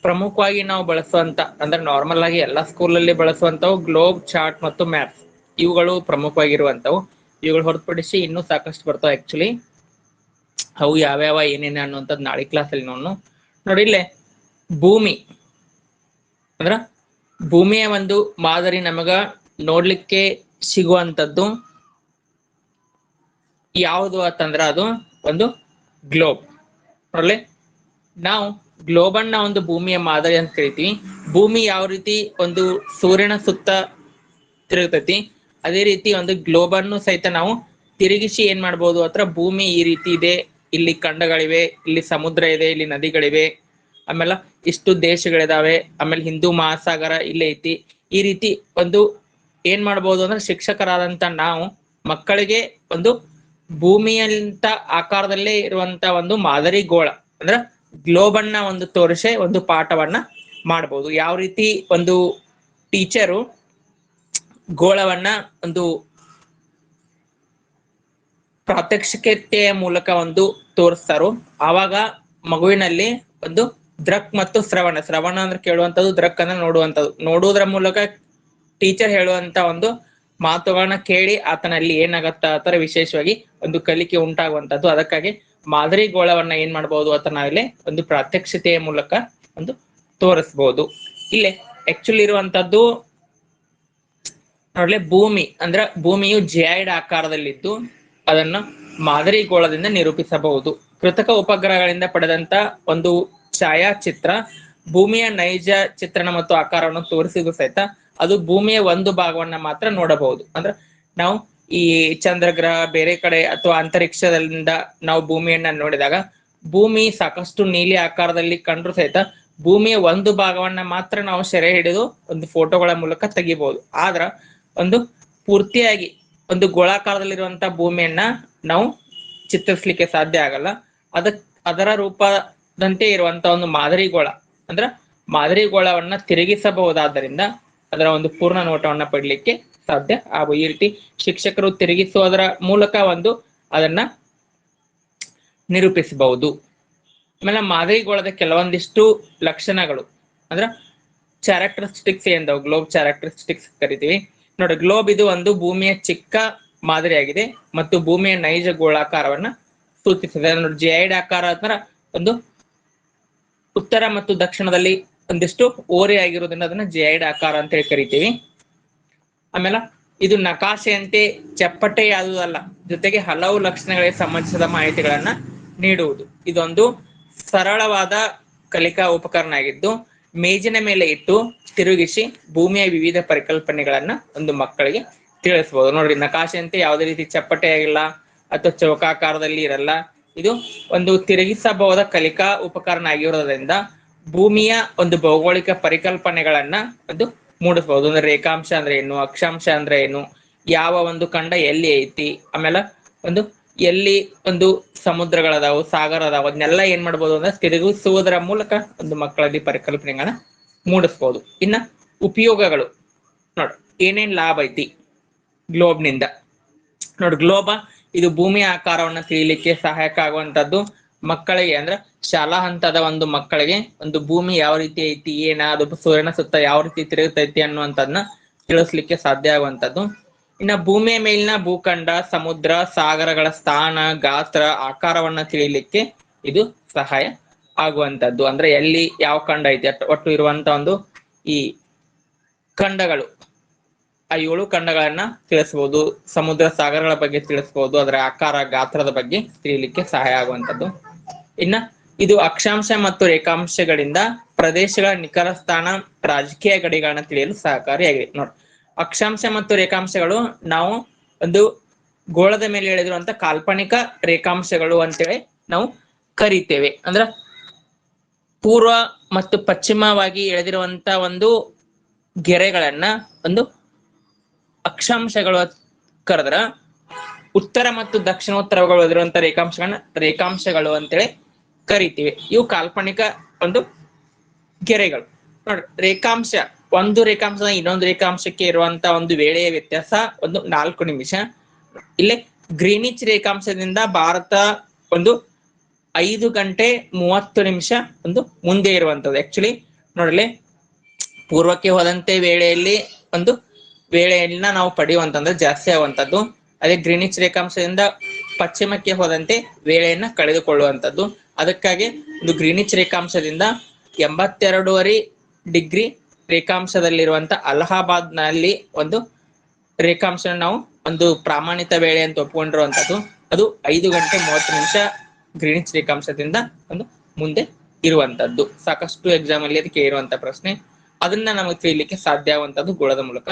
ಪ್ರಮುಖವಾಗಿ ನಾವು ಬಳಸುವಂತ ಅಂದ್ರೆ ನಾರ್ಮಲ್ ಆಗಿ ಎಲ್ಲಾ ಸ್ಕೂಲಲ್ಲಿ ಬಳಸುವಂತವು ಗ್ಲೋಬ್, ಚಾರ್ಟ್ ಮತ್ತು ಮ್ಯಾಪ್ಸ್. ಇವುಗಳು ಪ್ರಮುಖವಾಗಿರುವಂತವು. ಇವುಗಳು ಹೊರತುಪಡಿಸಿ ಇನ್ನೂ ಸಾಕಷ್ಟು ಬರ್ತಾವ. ಆಕ್ಚುಲಿ ಅವು ಯಾವ್ಯಾವ ಏನೇನೆ ಅನ್ನುವಂಥದ್ದು ನಾಳೆ ಕ್ಲಾಸಲ್ಲಿ ನೋಡಿ. ಇಲ್ಲೇ ಭೂಮಿ ಅಂದ್ರ ಭೂಮಿಯ ಒಂದು ಮಾದರಿ ನಮಗ ನೋಡ್ಲಿಕ್ಕೆ ಸಿಗುವಂತದ್ದು ಯಾವುದು ಅಂತಂದ್ರ ಅದು ಒಂದು ಗ್ಲೋಬ್. ನೋಡ್ಲಿ, ನಾವು ಗ್ಲೋಬ್ ಅನ್ನ ಒಂದು ಭೂಮಿಯ ಮಾದರಿ ಅಂತ ಕರಿತೀವಿ. ಭೂಮಿ ಯಾವ ರೀತಿ ಒಂದು ಸೂರ್ಯನ ಸುತ್ತ ತಿರುಗತೈತಿ, ಅದೇ ರೀತಿ ಒಂದು ಗ್ಲೋಬ್ ಅನ್ನು ಸಹಿತ ನಾವು ತಿರುಗಿಸಿ ಏನ್ ಮಾಡ್ಬೋದು ಅಥವಾ ಭೂಮಿ ಈ ರೀತಿ ಇದೆ, ಇಲ್ಲಿ ಖಂಡಗಳಿವೆ, ಇಲ್ಲಿ ಸಮುದ್ರ ಇದೆ, ಇಲ್ಲಿ ನದಿಗಳಿವೆ, ಆಮೇಲೆ ಇಷ್ಟು ದೇಶಗಳಿದಾವೆ, ಆಮೇಲೆ ಹಿಂದೂ ಮಹಾಸಾಗರ ಇಲ್ಲೇ ಐತಿ. ಈ ರೀತಿ ಒಂದು ಏನ್ ಮಾಡ್ಬೋದು ಅಂದ್ರೆ ಶಿಕ್ಷಕರಾದಂತ ನಾವು ಮಕ್ಕಳಿಗೆ ಒಂದು ಭೂಮಿಯಂತ ಆಕಾರದಲ್ಲೇ ಇರುವಂತ ಒಂದು ಮಾದರಿ ಗೋಳ ಅಂದ್ರ ಗ್ಲೋಬ್ ಅನ್ನ ಒಂದು ತೋರಿಸೆ ಒಂದು ಪಾಠವನ್ನ ಮಾಡ್ಬೋದು. ಯಾವ ರೀತಿ ಒಂದು ಟೀಚರು ಗೋಳವನ್ನ ಒಂದು ಪ್ರಾತ್ಯಕ್ಷಿಕತೆಯ ಮೂಲಕ ಒಂದು ತೋರಿಸ್ತಾರೋ ಆವಾಗ ಮಗುವಿನಲ್ಲಿ ಒಂದು ದೃಕ್ ಮತ್ತು ಶ್ರವಣ ಅಂದ್ರೆ ಕೇಳುವಂಥದ್ದು, ದೃಕ್ ಅಂದ್ರೆ ನೋಡುವಂಥದ್ದು. ನೋಡುವುದರ ಮೂಲಕ ಟೀಚರ್ ಹೇಳುವಂತ ಒಂದು ಮಾತುಗಳನ್ನ ಕೇಳಿ ಆತನಲ್ಲಿ ಏನಾಗತ್ತ ಆತರ ವಿಶೇಷವಾಗಿ ಒಂದು ಕಲಿಕೆ ಉಂಟಾಗುವಂತದ್ದು. ಅದಕ್ಕಾಗಿ ಮಾದರಿ ಗೋಳವನ್ನ ಏನ್ ಮಾಡ್ಬೋದು ಅಥವಾ ನಾವಿಲ್ಲಿ ಒಂದು ಪ್ರಾತ್ಯಕ್ಷಿತೆಯ ಮೂಲಕ ಒಂದು ತೋರಿಸ್ಬೋದು. ಇಲ್ಲೇ ಆಕ್ಚುಲಿ ಇರುವಂತದ್ದು ನೋಡ್ಲೆ ಭೂಮಿ ಅಂದ್ರ ಭೂಮಿಯು ಜಿಐಡ್ ಆಕಾರದಲ್ಲಿದ್ದು ಅದನ್ನ ಮಾದರಿ ಗೋಳದಿಂದ ನಿರೂಪಿಸಬಹುದು. ಕೃತಕ ಉಪಗ್ರಹಗಳಿಂದ ಪಡೆದಂತ ಒಂದು ಛಾಯಾಚಿತ್ರ ಭೂಮಿಯ ನೈಜ ಚಿತ್ರಣ ಮತ್ತು ಆಕಾರವನ್ನು ತೋರಿಸಿದ್ರು ಸಹಿತ ಅದು ಭೂಮಿಯ ಒಂದು ಭಾಗವನ್ನ ಮಾತ್ರ ನೋಡಬಹುದು. ಅಂದ್ರೆ ನಾವು ಈ ಚಂದ್ರಗ್ರಹ ಬೇರೆ ಕಡೆ ಅಥವಾ ಅಂತರಿಕ್ಷದಿಂದ ನಾವು ಭೂಮಿಯನ್ನ ನೋಡಿದಾಗ ಭೂಮಿ ಸಾಕಷ್ಟು ನೀಲಿ ಆಕಾರದಲ್ಲಿ ಕಂಡ್ರು ಸಹಿತ ಭೂಮಿಯ ಒಂದು ಭಾಗವನ್ನ ಮಾತ್ರ ನಾವು ಸೆರೆ ಹಿಡಿದು ಒಂದು ಫೋಟೋಗಳ ಮೂಲಕ ತೆಗಿಬಹುದು. ಆದ್ರ ಒಂದು ಪೂರ್ತಿಯಾಗಿ ಒಂದು ಗೋಳಾಕಾರದಲ್ಲಿರುವಂತ ಭೂಮಿಯನ್ನ ನಾವು ಚಿತ್ರಿಸ್ಲಿಕ್ಕೆ ಸಾಧ್ಯ ಆಗಲ್ಲ. ಅದರ ರೂಪದಂತೆ ಇರುವಂತ ಒಂದು ಮಾದರಿ ಗೋಳ ಅಂದ್ರ ಮಾದರಿ ಗೋಳವನ್ನ ತಿರುಗಿಸಬಹುದಾದ್ದರಿಂದ ಅದರ ಒಂದು ಪೂರ್ಣ ನೋಟವನ್ನ ಪಡ್ಲಿಕ್ಕೆ ಸಾಧ್ಯ ಹಾಗೂ ಈ ರೀತಿ ಶಿಕ್ಷಕರು ತಿರುಗಿಸುವುದರ ಮೂಲಕ ಒಂದು ಅದನ್ನ ನಿರೂಪಿಸಬಹುದು. ಆಮೇಲೆ ಮಾದರಿ ಗೋಳದ ಕೆಲವೊಂದಿಷ್ಟು ಲಕ್ಷಣಗಳು ಅಂದ್ರ ಕ್ಯಾರೆಕ್ಟರಿಸ್ಟಿಕ್ಸ್ ಏನದಾವು, ಗ್ಲೋಬ್ ಕ್ಯಾರೆಕ್ಟರಿಸ್ಟಿಕ್ಸ್ ಕರಿತೀವಿ ನೋಡಿ. ಗ್ಲೋಬ್ ಇದು ಒಂದು ಭೂಮಿಯ ಚಿಕ್ಕ ಮಾದರಿಯಾಗಿದೆ ಮತ್ತು ಭೂಮಿಯ ನೈಜ ಗೋಳಾಕಾರವನ್ನ ಸೂಚಿಸಿದೆ. ನೋಡಿ, ಜಿಐಡ್ ಆಕಾರ ಅಂದ್ರೆ ಒಂದು ಉತ್ತರ ಮತ್ತು ದಕ್ಷಿಣದಲ್ಲಿ ಒಂದಿಷ್ಟು ಓರೆ ಆಗಿರೋದ್ರಿಂದ ಅದನ್ನ ಜಿಐಡ್ ಆಕಾರ ಅಂತ ಹೇಳಿ ಕರಿತೀವಿ. ಆಮೇಲೆ ಇದು ನಕಾಶೆಯಂತೆ ಚಪ್ಪಟೆಯಾದುದಲ್ಲ, ಜೊತೆಗೆ ಹಲವು ಲಕ್ಷಣಗಳಿಗೆ ಸಂಬಂಧಿಸಿದ ಮಾಹಿತಿಗಳನ್ನ ನೀಡುವುದು. ಇದೊಂದು ಸರಳವಾದ ಕಲಿಕಾ ಉಪಕರಣ ಆಗಿದ್ದು ಮೇಜಿನ ಮೇಲೆ ಇಟ್ಟು ತಿರುಗಿಸಿ ಭೂಮಿಯ ವಿವಿಧ ಪರಿಕಲ್ಪನೆಗಳನ್ನ ಒಂದು ಮಕ್ಕಳಿಗೆ ತಿಳಿಸಬಹುದು. ನೋಡ್ರಿ, ನಕಾಶೆಯಂತೆ ಯಾವುದೇ ರೀತಿ ಚಪ್ಪಟೆಯಾಗಿಲ್ಲ ಅಥವಾ ಚೌಕಾಕಾರದಲ್ಲಿ ಇರಲ್ಲ. ಇದು ಒಂದು ತಿರುಗಿಸಬಹುದ ಕಲಿಕಾ ಉಪಕರಣ ಆಗಿರೋದ್ರಿಂದ ಭೂಮಿಯ ಒಂದು ಭೌಗೋಳಿಕ ಪರಿಕಲ್ಪನೆಗಳನ್ನ ಒಂದು ಮೂಡಿಸಬಹುದು. ಅಂದ್ರೆ ರೇಖಾಂಶ ಅಂದ್ರೆ ಏನು, ಅಕ್ಷಾಂಶ ಅಂದ್ರೆ ಏನು, ಯಾವ ಒಂದು ಖಂಡ ಎಲ್ಲಿ ಐತಿ, ಆಮೇಲೆ ಒಂದು ಎಲ್ಲಿ ಒಂದು ಸಮುದ್ರಗಳದಾವು, ಸಾಗರ ಅದಾವ, ಅದನ್ನೆಲ್ಲ ಏನ್ ಮಾಡ್ಬೋದು ಅಂದ್ರೆ ತಿರುಗಿಸುವುದರ ಮೂಲಕ ಒಂದು ಮಕ್ಕಳಲ್ಲಿ ಪರಿಕಲ್ಪನೆಗಳನ್ನ ಮೂಡಿಸ್ಬೋದು. ಇನ್ನ ಉಪಯೋಗಗಳು ನೋಡ್, ಏನೇನ್ ಲಾಭ ಐತಿ ಗ್ಲೋಬ್ನಿಂದ ನೋಡಿ. ಗ್ಲೋಬ ಇದು ಭೂಮಿಯ ಆಕಾರವನ್ನ ತಿಳಿಲಿಕ್ಕೆ ಸಹಾಯಕ ಆಗುವಂತದ್ದು. ಮಕ್ಕಳಿಗೆ ಅಂದ್ರೆ ಶಾಲಾ ಹಂತದ ಒಂದು ಮಕ್ಕಳಿಗೆ ಒಂದು ಭೂಮಿ ಯಾವ ರೀತಿ ಐತಿ, ಅದು ಸೂರ್ಯನ ಸುತ್ತ ಯಾವ ರೀತಿ ತಿರುಗುತ್ತೈತಿ ಅನ್ನುವಂಥದ್ದನ್ನ ತಿಳಿಸ್ಲಿಕ್ಕೆ ಸಾಧ್ಯ ಆಗುವಂಥದ್ದು. ಇನ್ನ ಭೂಮಿಯ ಮೇಲಿನ ಭೂಖಂಡ, ಸಮುದ್ರ, ಸಾಗರಗಳ ಸ್ಥಾನ, ಗಾತ್ರ, ಆಕಾರವನ್ನ ತಿಳಿಲಿಕ್ಕೆ ಇದು ಸಹಾಯ ಆಗುವಂತದ್ದು. ಅಂದ್ರೆ ಎಲ್ಲಿ ಯಾವ ಖಂಡ ಐತಿ ಒಟ್ಟು ಇರುವಂತ ಒಂದು ಈ ಖಂಡಗಳು, ಆ 7 ಖಂಡಗಳನ್ನ ತಿಳಿಸಬಹುದು. ಸಮುದ್ರ ಸಾಗರಗಳ ಬಗ್ಗೆ ತಿಳಿಸಬಹುದು. ಅದರ ಆಕಾರ ಗಾತ್ರದ ಬಗ್ಗೆ ತಿಳಿಲಿಕ್ಕೆ ಸಹಾಯ ಆಗುವಂತದ್ದು. ಇನ್ನ ಇದು ಅಕ್ಷಾಂಶ ಮತ್ತು ರೇಖಾಂಶಗಳಿಂದ ಪ್ರದೇಶಗಳ ನಿಖರ ಸ್ಥಾನ, ರಾಜಕೀಯ ಗಡಿಗಳನ್ನ ತಿಳಿಯಲು ಸಹಕಾರಿಯಾಗಿದೆ. ನೋಡಿ, ಅಕ್ಷಾಂಶ ಮತ್ತು ರೇಖಾಂಶಗಳು ನಾವು ಒಂದು ಗೋಳದ ಮೇಲೆ ಎಳೆದಿರುವಂತ ಕಾಲ್ಪನಿಕ ರೇಖಾಂಶಗಳು ಅಂತೇಳಿ ನಾವು ಕರಿತೇವೆ. ಅಂದ್ರ ಪೂರ್ವ ಮತ್ತು ಪಶ್ಚಿಮವಾಗಿ ಎಳೆದಿರುವಂತ ಒಂದು ಗೆರೆಗಳನ್ನ ಒಂದು ಅಕ್ಷಾಂಶಗಳು ಕರೆದ್ರ, ಉತ್ತರ ಮತ್ತು ದಕ್ಷಿಣೋತ್ತರಗಳು ಎಳೆದಿರುವಂತ ರೇಖಾಂಶಗಳು ಅಂತೇಳಿ ಕರಿತೀವಿ. ಇವು ಕಾಲ್ಪನಿಕ ಒಂದು ಗೆರೆಗಳು. ನೋಡ್ರಿ, ರೇಖಾಂಶ ಒಂದು ರೇಖಾಂಶದ ಇನ್ನೊಂದು ರೇಖಾಂಶಕ್ಕೆ ಇರುವಂತ ಒಂದು ವೇಳೆಯ ವ್ಯತ್ಯಾಸ ಒಂದು 4 ನಿಮಿಷ. ಇಲ್ಲೇ ಗ್ರೀನಿಚ್ ರೇಖಾಂಶದಿಂದ ಭಾರತ ಒಂದು 5 ಗಂಟೆ 30 ನಿಮಿಷ ಒಂದು ಮುಂದೆ ಇರುವಂತದ್ದು. ಆಕ್ಚುಲಿ ನೋಡಲಿ, ಪೂರ್ವಕ್ಕೆ ಹೋದಂತೆ ವೇಳೆಯಲ್ಲಿ ಒಂದು ವೇಳೆಯನ್ನ ನಾವು ಪಡೆಯುವಂತಂದ್ರೆ ಜಾಸ್ತಿ ಆಗುವಂತದ್ದು. ಅದೇ ಗ್ರೀನಿಚ್ ರೇಖಾಂಶದಿಂದ ಪಶ್ಚಿಮಕ್ಕೆ ಹೋದಂತೆ ವೇಳೆಯನ್ನ ಕಳೆದುಕೊಳ್ಳುವಂಥದ್ದು. ಅದಕ್ಕಾಗಿ ಒಂದು ಗ್ರೀನಿಚ್ ರೇಖಾಂಶದಿಂದ 82.5 ಡಿಗ್ರಿ ರೇಖಾಂಶದಲ್ಲಿರುವಂತ ಅಲಹಾಬಾದ್ ನಲ್ಲಿ ಒಂದು ರೇಖಾಂಶ ನಾವು ಒಂದು ಪ್ರಾಮಾಣಿತ ವೇಳೆ ಅಂತ ಒಪ್ಕೊಂಡಿರುವಂತದ್ದು. ಅದು 5 ಗಂಟೆ 30 ನಿಮಿಷ ಗ್ರೀನಿಚ್ ರೇಖಾಂಶದಿಂದ ಒಂದು ಮುಂದೆ ಇರುವಂತದ್ದು. ಸಾಕಷ್ಟು ಎಕ್ಸಾಮ್ ಅಲ್ಲಿ ಅದಕ್ಕೆ ಇರುವಂತ ಪ್ರಶ್ನೆ, ಅದನ್ನ ನಮಗೆ ತಿಳಿಲಿಕ್ಕೆ ಸಾಧ್ಯ ಆಗುವಂತದ್ದು ಗೋಳದ ಮೂಲಕ.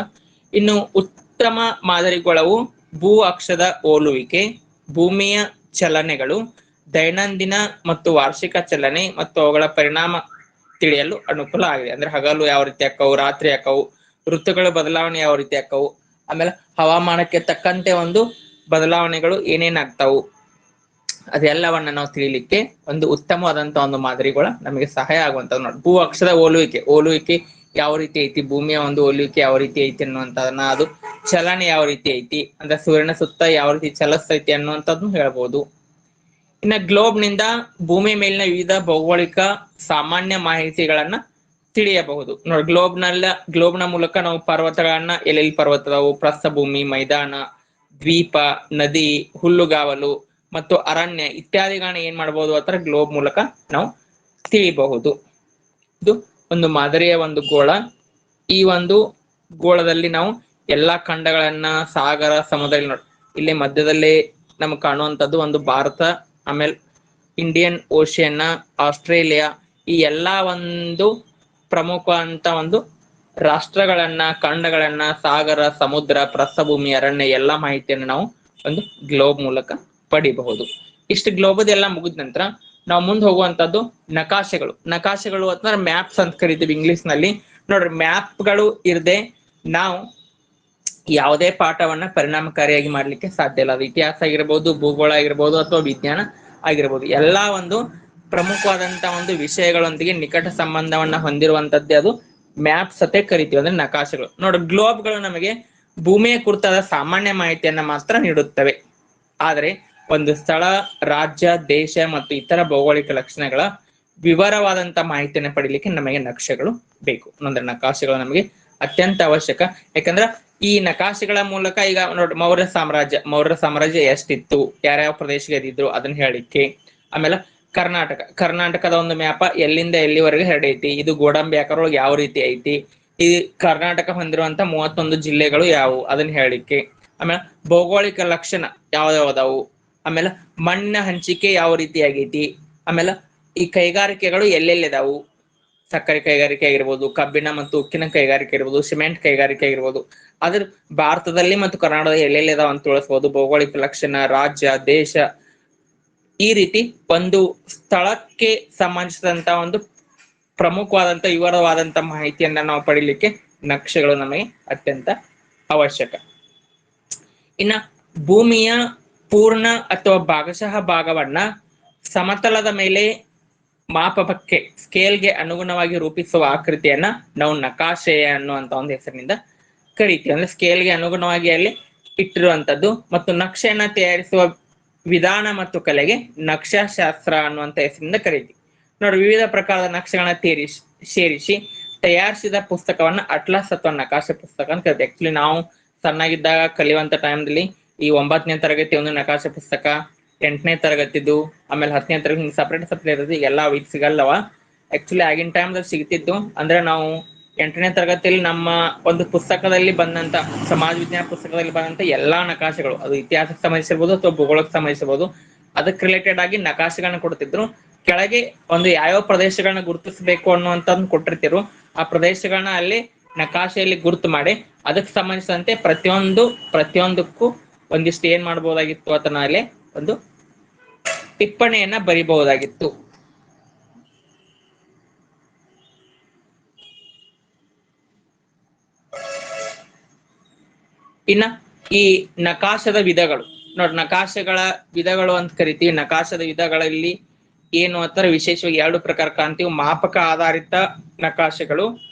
ಇನ್ನು ಉತ್ತಮ ಮಾದರಿ ಗೋಳವು ಭೂ ಅಕ್ಷದ ಹೋಲುವಿಕೆ, ಭೂಮಿಯ ಚಲನೆಗಳು, ದೈನಂದಿನ ಮತ್ತು ವಾರ್ಷಿಕ ಚಲನೆ ಮತ್ತು ಅವುಗಳ ಪರಿಣಾಮ ತಿಳಿಯಲು ಅನುಕೂಲ ಆಗಿದೆ. ಅಂದ್ರೆ ಹಗಲು ಯಾವ ರೀತಿ ಆಕ್ಕವು, ರಾತ್ರಿ ಆಕ್ಕವು, ಋತುಗಳ ಬದಲಾವಣೆ ಯಾವ ರೀತಿ ಆಕ್ಕವು, ಆಮೇಲೆ ಹವಾಮಾನಕ್ಕೆ ತಕ್ಕಂತೆ ಒಂದು ಬದಲಾವಣೆಗಳು ಏನೇನಾಗ್ತಾವು, ಅದೆಲ್ಲವನ್ನ ನಾವು ತಿಳಿಲಿಕ್ಕೆ ಒಂದು ಉತ್ತಮವಾದಂತ ಒಂದು ಮಾದರಿಗಳ ನಮಗೆ ಸಹಾಯ ಆಗುವಂತದ್ದು. ನೋಡಿ, ಭೂ ಅಕ್ಷದ ಹೋಲುವಿಕೆ ಯಾವ ರೀತಿ ಐತಿ, ಭೂಮಿಯ ಒಂದು ಹೋಲುವಿಕೆ ಯಾವ ರೀತಿ ಐತಿ ಅನ್ನುವಂಥದನ್ನ, ಅದು ಚಲನೆ ಯಾವ ರೀತಿ ಐತಿ ಅಂದ್ರೆ ಸೂರ್ಯನ ಸುತ್ತ ಯಾವ ರೀತಿ ಚಲಿಸ್ತೈತಿ ಅನ್ನುವಂಥದ್ದು ಹೇಳ್ಬೋದು. ಇನ್ನ ಗ್ಲೋಬ್ ನಿಂದ ಭೂಮಿ ಮೇಲಿನ ವಿವಿಧ ಭೌಗೋಳಿಕ ಸಾಮಾನ್ಯ ಮಾಹಿತಿಗಳನ್ನ ತಿಳಿಯಬಹುದು. ನೋಡಿ, ಗ್ಲೋಬ್ನ ಮೂಲಕ ನಾವು ಪರ್ವತಗಳನ್ನ, ಎಲ್ಲೆಲ್ಲಿ ಪರ್ವತ ಅದಾವು, ಪ್ರಸ್ಥಭೂಮಿ, ಮೈದಾನ, ದ್ವೀಪ, ನದಿ, ಹುಲ್ಲುಗಾವಲು ಮತ್ತು ಅರಣ್ಯ ಇತ್ಯಾದಿಗಳನ್ನ ಏನ್ ಮಾಡಬಹುದು ಅಥವಾ ಗ್ಲೋಬ್ ಮೂಲಕ ನಾವು ತಿಳಿಯಬಹುದು. ಇದು ಒಂದು ಮಾದರಿಯ ಒಂದು ಗೋಳ. ಈ ಒಂದು ಗೋಳದಲ್ಲಿ ನಾವು ಎಲ್ಲಾ ಖಂಡಗಳನ್ನ, ಸಾಗರ, ಸಮುದ್ರ, ನೋಡಿ ಇಲ್ಲಿ ಮಧ್ಯದಲ್ಲಿ ನಮ್ಗೆ ಕಾಣುವಂಥದ್ದು ಒಂದು ಭಾರತ, ಆಮೇಲೆ ಇಂಡಿಯನ್ ಓಷಿಯನ್, ಆಸ್ಟ್ರೇಲಿಯಾ, ಈ ಎಲ್ಲಾ ಒಂದು ಪ್ರಮುಖ ಅಂತ ಒಂದು ರಾಷ್ಟ್ರಗಳನ್ನ, ಖಂಡಗಳನ್ನ, ಸಾಗರ, ಸಮುದ್ರ, ಪ್ರಸ್ಥಭೂಮಿ, ಅರಣ್ಯ ಎಲ್ಲಾ ಮಾಹಿತಿಯನ್ನು ನಾವು ಒಂದು ಗ್ಲೋಬ್ ಮೂಲಕ ಪಡಿಬಹುದು. ಇಷ್ಟು ಗ್ಲೋಬದ್ ಎಲ್ಲ ಮುಗಿದ ನಂತರ ನಾವು ಮುಂದೆ ಹೋಗುವಂತದ್ದು ನಕಾಶೆಗಳು ಅಂತಂದ್ರೆ ಮ್ಯಾಪ್ಸ್ ಅಂತ ಕರಿತೀವಿ ಇಂಗ್ಲಿಷ್ ನಲ್ಲಿ. ನೋಡ್ರಿ, ಮ್ಯಾಪ್ಗಳು ಇರದೆ ನಾವು ಯಾವುದೇ ಪಾಠವನ್ನ ಪರಿಣಾಮಕಾರಿಯಾಗಿ ಮಾಡ್ಲಿಕ್ಕೆ ಸಾಧ್ಯ ಇಲ್ಲ. ಅದು ಇತಿಹಾಸ ಆಗಿರ್ಬೋದು, ಭೂಗೋಳ ಆಗಿರ್ಬೋದು, ಅಥವಾ ವಿಜ್ಞಾನ ಆಗಿರ್ಬೋದು. ಎಲ್ಲಾ ಒಂದು ಪ್ರಮುಖವಾದಂತ ಒಂದು ವಿಷಯಗಳೊಂದಿಗೆ ನಿಕಟ ಸಂಬಂಧವನ್ನ ಹೊಂದಿರುವಂತದ್ದೇ ಅದು ಮ್ಯಾಪ್ಸ್ ಅಂತ ಕರಿತೀವಿ, ಅಂದ್ರೆ ನಕಾಶೆಗಳು. ನೋಡಿ, ಗ್ಲೋಬ್ಗಳು ನಮಗೆ ಭೂಮಿಯ ಕುರಿತಾದ ಸಾಮಾನ್ಯ ಮಾಹಿತಿಯನ್ನ ಮಾತ್ರ ನೀಡುತ್ತವೆ. ಆದರೆ ಒಂದು ಸ್ಥಳ, ರಾಜ್ಯ, ದೇಶ ಮತ್ತು ಇತರ ಭೌಗೋಳಿಕ ಲಕ್ಷಣಗಳ ವಿವರವಾದಂತ ಮಾಹಿತಿಯನ್ನು ಪಡಿಲಿಕ್ಕೆ ನಮಗೆ ನಕ್ಷೆಗಳು ಬೇಕು. ಅಂದ್ರೆ ನಕಾಶೆಗಳು ನಮಗೆ ಅತ್ಯಂತ ಅವಶ್ಯಕ. ಯಾಕಂದ್ರೆ ಈ ನಕಾಶೆಗಳ ಮೂಲಕ ಈಗ ನೋಡಿ, ಮೌರ್ಯ ಸಾಮ್ರಾಜ್ಯ ಎಷ್ಟಿತ್ತು, ಯಾರ್ಯಾವ ಪ್ರದೇಶಕ್ಕೆ ಇದ್ದಿದ್ರು ಅದನ್ನ ಹೇಳಿಕ್ಕೆ. ಆಮೇಲೆ ಕರ್ನಾಟಕದ ಒಂದು ಮ್ಯಾಪ ಎಲ್ಲಿಂದ ಎಲ್ಲಿವರೆಗೆ ಹರಡೈತಿ, ಇದು ಗೋಡಂಬಿ ಆಕಾರೊಳಗೆ ಯಾವ ರೀತಿ ಐತಿ, ಈ ಕರ್ನಾಟಕ ಹೊಂದಿರುವಂತ 31 ಜಿಲ್ಲೆಗಳು ಯಾವುವು ಅದನ್ನ ಹೇಳಿಕ್ಕೆ. ಆಮೇಲೆ ಭೌಗೋಳಿಕ ಲಕ್ಷಣ ಯಾವ್ದಾವು, ಆಮೇಲೆ ಮಣ್ಣಿನ ಹಂಚಿಕೆ ಯಾವ ರೀತಿ ಆಗೈತಿ, ಆಮೇಲೆ ಈ ಕೈಗಾರಿಕೆಗಳು ಎಲ್ಲೆಲ್ಲಿದಾವು, ಸಕ್ಕರೆ ಕೈಗಾರಿಕೆ ಆಗಿರ್ಬೋದು, ಕಬ್ಬಿಣ ಮತ್ತು ಉಕ್ಕಿನ ಕೈಗಾರಿಕೆ ಇರ್ಬೋದು, ಸಿಮೆಂಟ್ ಕೈಗಾರಿಕೆ ಆಗಿರ್ಬೋದು, ಅದ್ರ ಭಾರತದಲ್ಲಿ ಮತ್ತು ಕರ್ನಾಟಕದಲ್ಲಿ ಎಲ್ಲೆಲ್ಲಿದಾವ ಅಂತ ತಿಳಿಸ್ಬೋದು. ಭೌಗೋಳಿಕ ಲಕ್ಷಣ, ರಾಜ್ಯ, ದೇಶ, ಈ ರೀತಿ ಒಂದು ಸ್ಥಳಕ್ಕೆ ಸಂಬಂಧಿಸಿದಂತ ಒಂದು ಪ್ರಮುಖವಾದಂತ ವಿವರವಾದಂತ ಮಾಹಿತಿಯನ್ನ ನಾವು ಪಡಿಲಿಕ್ಕೆ ನಕ್ಷೆಗಳು ನಮಗೆ ಅತ್ಯಂತ ಅವಶ್ಯಕ. ಇನ್ನ ಭೂಮಿಯ ಪೂರ್ಣ ಅಥವಾ ಭಾಗಶಃ ಭಾಗವನ್ನ ಸಮತಲದ ಮೇಲೆ ಮಾಪಕಕ್ಕೆ, ಸ್ಕೇಲ್ಗೆ ಅನುಗುಣವಾಗಿ ರೂಪಿಸುವ ಆಕೃತಿಯನ್ನ ನಾವು ನಕಾಶೆ ಅನ್ನುವಂತ ಒಂದು ಹೆಸರಿನಿಂದ ಕರಿತೀವಿ. ಅಂದ್ರೆ ಸ್ಕೇಲ್ಗೆ ಅನುಗುಣವಾಗಿ ಅಲ್ಲಿ ಇಟ್ಟಿರುವಂತದ್ದು. ಮತ್ತು ನಕ್ಷೆಯನ್ನ ತಯಾರಿಸುವ ವಿಧಾನ ಮತ್ತು ಕಲೆಗೆ ನಕ್ಷಾಶಾಸ್ತ್ರ ಅನ್ನುವಂತ ಹೆಸರಿನಿಂದ ಕರಿತೀವಿ. ನೋಡಿ, ವಿವಿಧ ಪ್ರಕಾರದ ನಕ್ಷೆಗಳನ್ನ ಸೇರಿಸಿ ತಯಾರಿಸಿದ ಪುಸ್ತಕವನ್ನ ಅಟ್ಲಾಸ್ ಅಥವಾ ನಕಾಶೆ ಪುಸ್ತಕ ಅಂತ ಕರಿತೀವಿ. ಆಕ್ಚುಲಿ ನಾವು ಸಣ್ಣಾಗಿದ್ದಾಗ ಕಲಿಯುವಂತ ಟೈಮ್ದಲ್ಲಿ ಈ 9ನೇ ತರಗತಿ ಒಂದು ನಕಾಶೆ ಪುಸ್ತಕ, 8ನೇ ತರಗತಿದು, ಆಮೇಲೆ 10ನೇ ತರಗತಿ ಸಪ್ರೇಟ್ ಇರ್ತದೆ. ಎಲ್ಲಾ ವೀಕ್ ಸಿಗಲ್ಲವ. ಆಕ್ಚುಲಿ ಆಗಿನ ಟೈಮ್ದಲ್ಲಿ ಸಿಗ್ತಿತ್ತು. ಅಂದ್ರೆ ನಾವು 8ನೇ ತರಗತಿಯಲ್ಲಿ ನಮ್ಮ ಒಂದು ಪುಸ್ತಕದಲ್ಲಿ ಬಂದಂತ, ಸಮಾಜ ವಿಜ್ಞಾನ ಪುಸ್ತಕದಲ್ಲಿ ಬಂದಂತ ಎಲ್ಲಾ ನಕಾಶೆಗಳು, ಅದು ಇತಿಹಾಸಕ್ಕೆ ಸಂಬಂಧಿಸಿರ್ಬೋದು ಅಥವಾ ಭೂಗೋಳಕ್ಕೆ ಸಂಬಂಧಿಸಿರ್ಬೋದು, ಅದಕ್ಕೆ ರಿಲೇಟೆಡ್ ಆಗಿ ನಕಾಶೆಗಳನ್ನ ಕೊಡ್ತಿದ್ರು. ಕೆಳಗೆ ಒಂದು ಯಾವ್ಯಾವ ಪ್ರದೇಶಗಳನ್ನ ಗುರುತಿಸಬೇಕು ಅನ್ನುವಂಥದ್ದು ಕೊಟ್ಟಿರ್ತಿರು. ಆ ಪ್ರದೇಶಗಳನ್ನ ಅಲ್ಲಿ ನಕಾಶೆಯಲ್ಲಿ ಗುರುತು ಮಾಡಿ ಅದಕ್ಕೆ ಸಂಬಂಧಿಸಿದಂತೆ ಪ್ರತಿಯೊಂದಕ್ಕೂ ಒಂದಿಷ್ಟು ಏನ್ ಮಾಡಬಹುದಾಗಿತ್ತು ಅಥವಾ ಅಲ್ಲಿ ಒಂದು ಟಿಪ್ಪಣಿಯನ್ನ ಬರಿಬಹುದಾಗಿತ್ತು. ಇನ್ನ ಈ ನಕಾಶದ ವಿಧಗಳು ನೋಡಿ, ನಕಾಶೆಗಳ ವಿಧಗಳು ಅಂತ ಕರಿತೀವಿ. ನಕಾಶದ ವಿಧಗಳಲ್ಲಿ ಏನು ಅಂತರ ವಿಶೇಷವಾಗಿ 2 ಪ್ರಕಾರ ಕಾಣ್ತೀವಿ. ಮಾಪಕ ಆಧಾರಿತ ನಕಾಶೆಗಳು,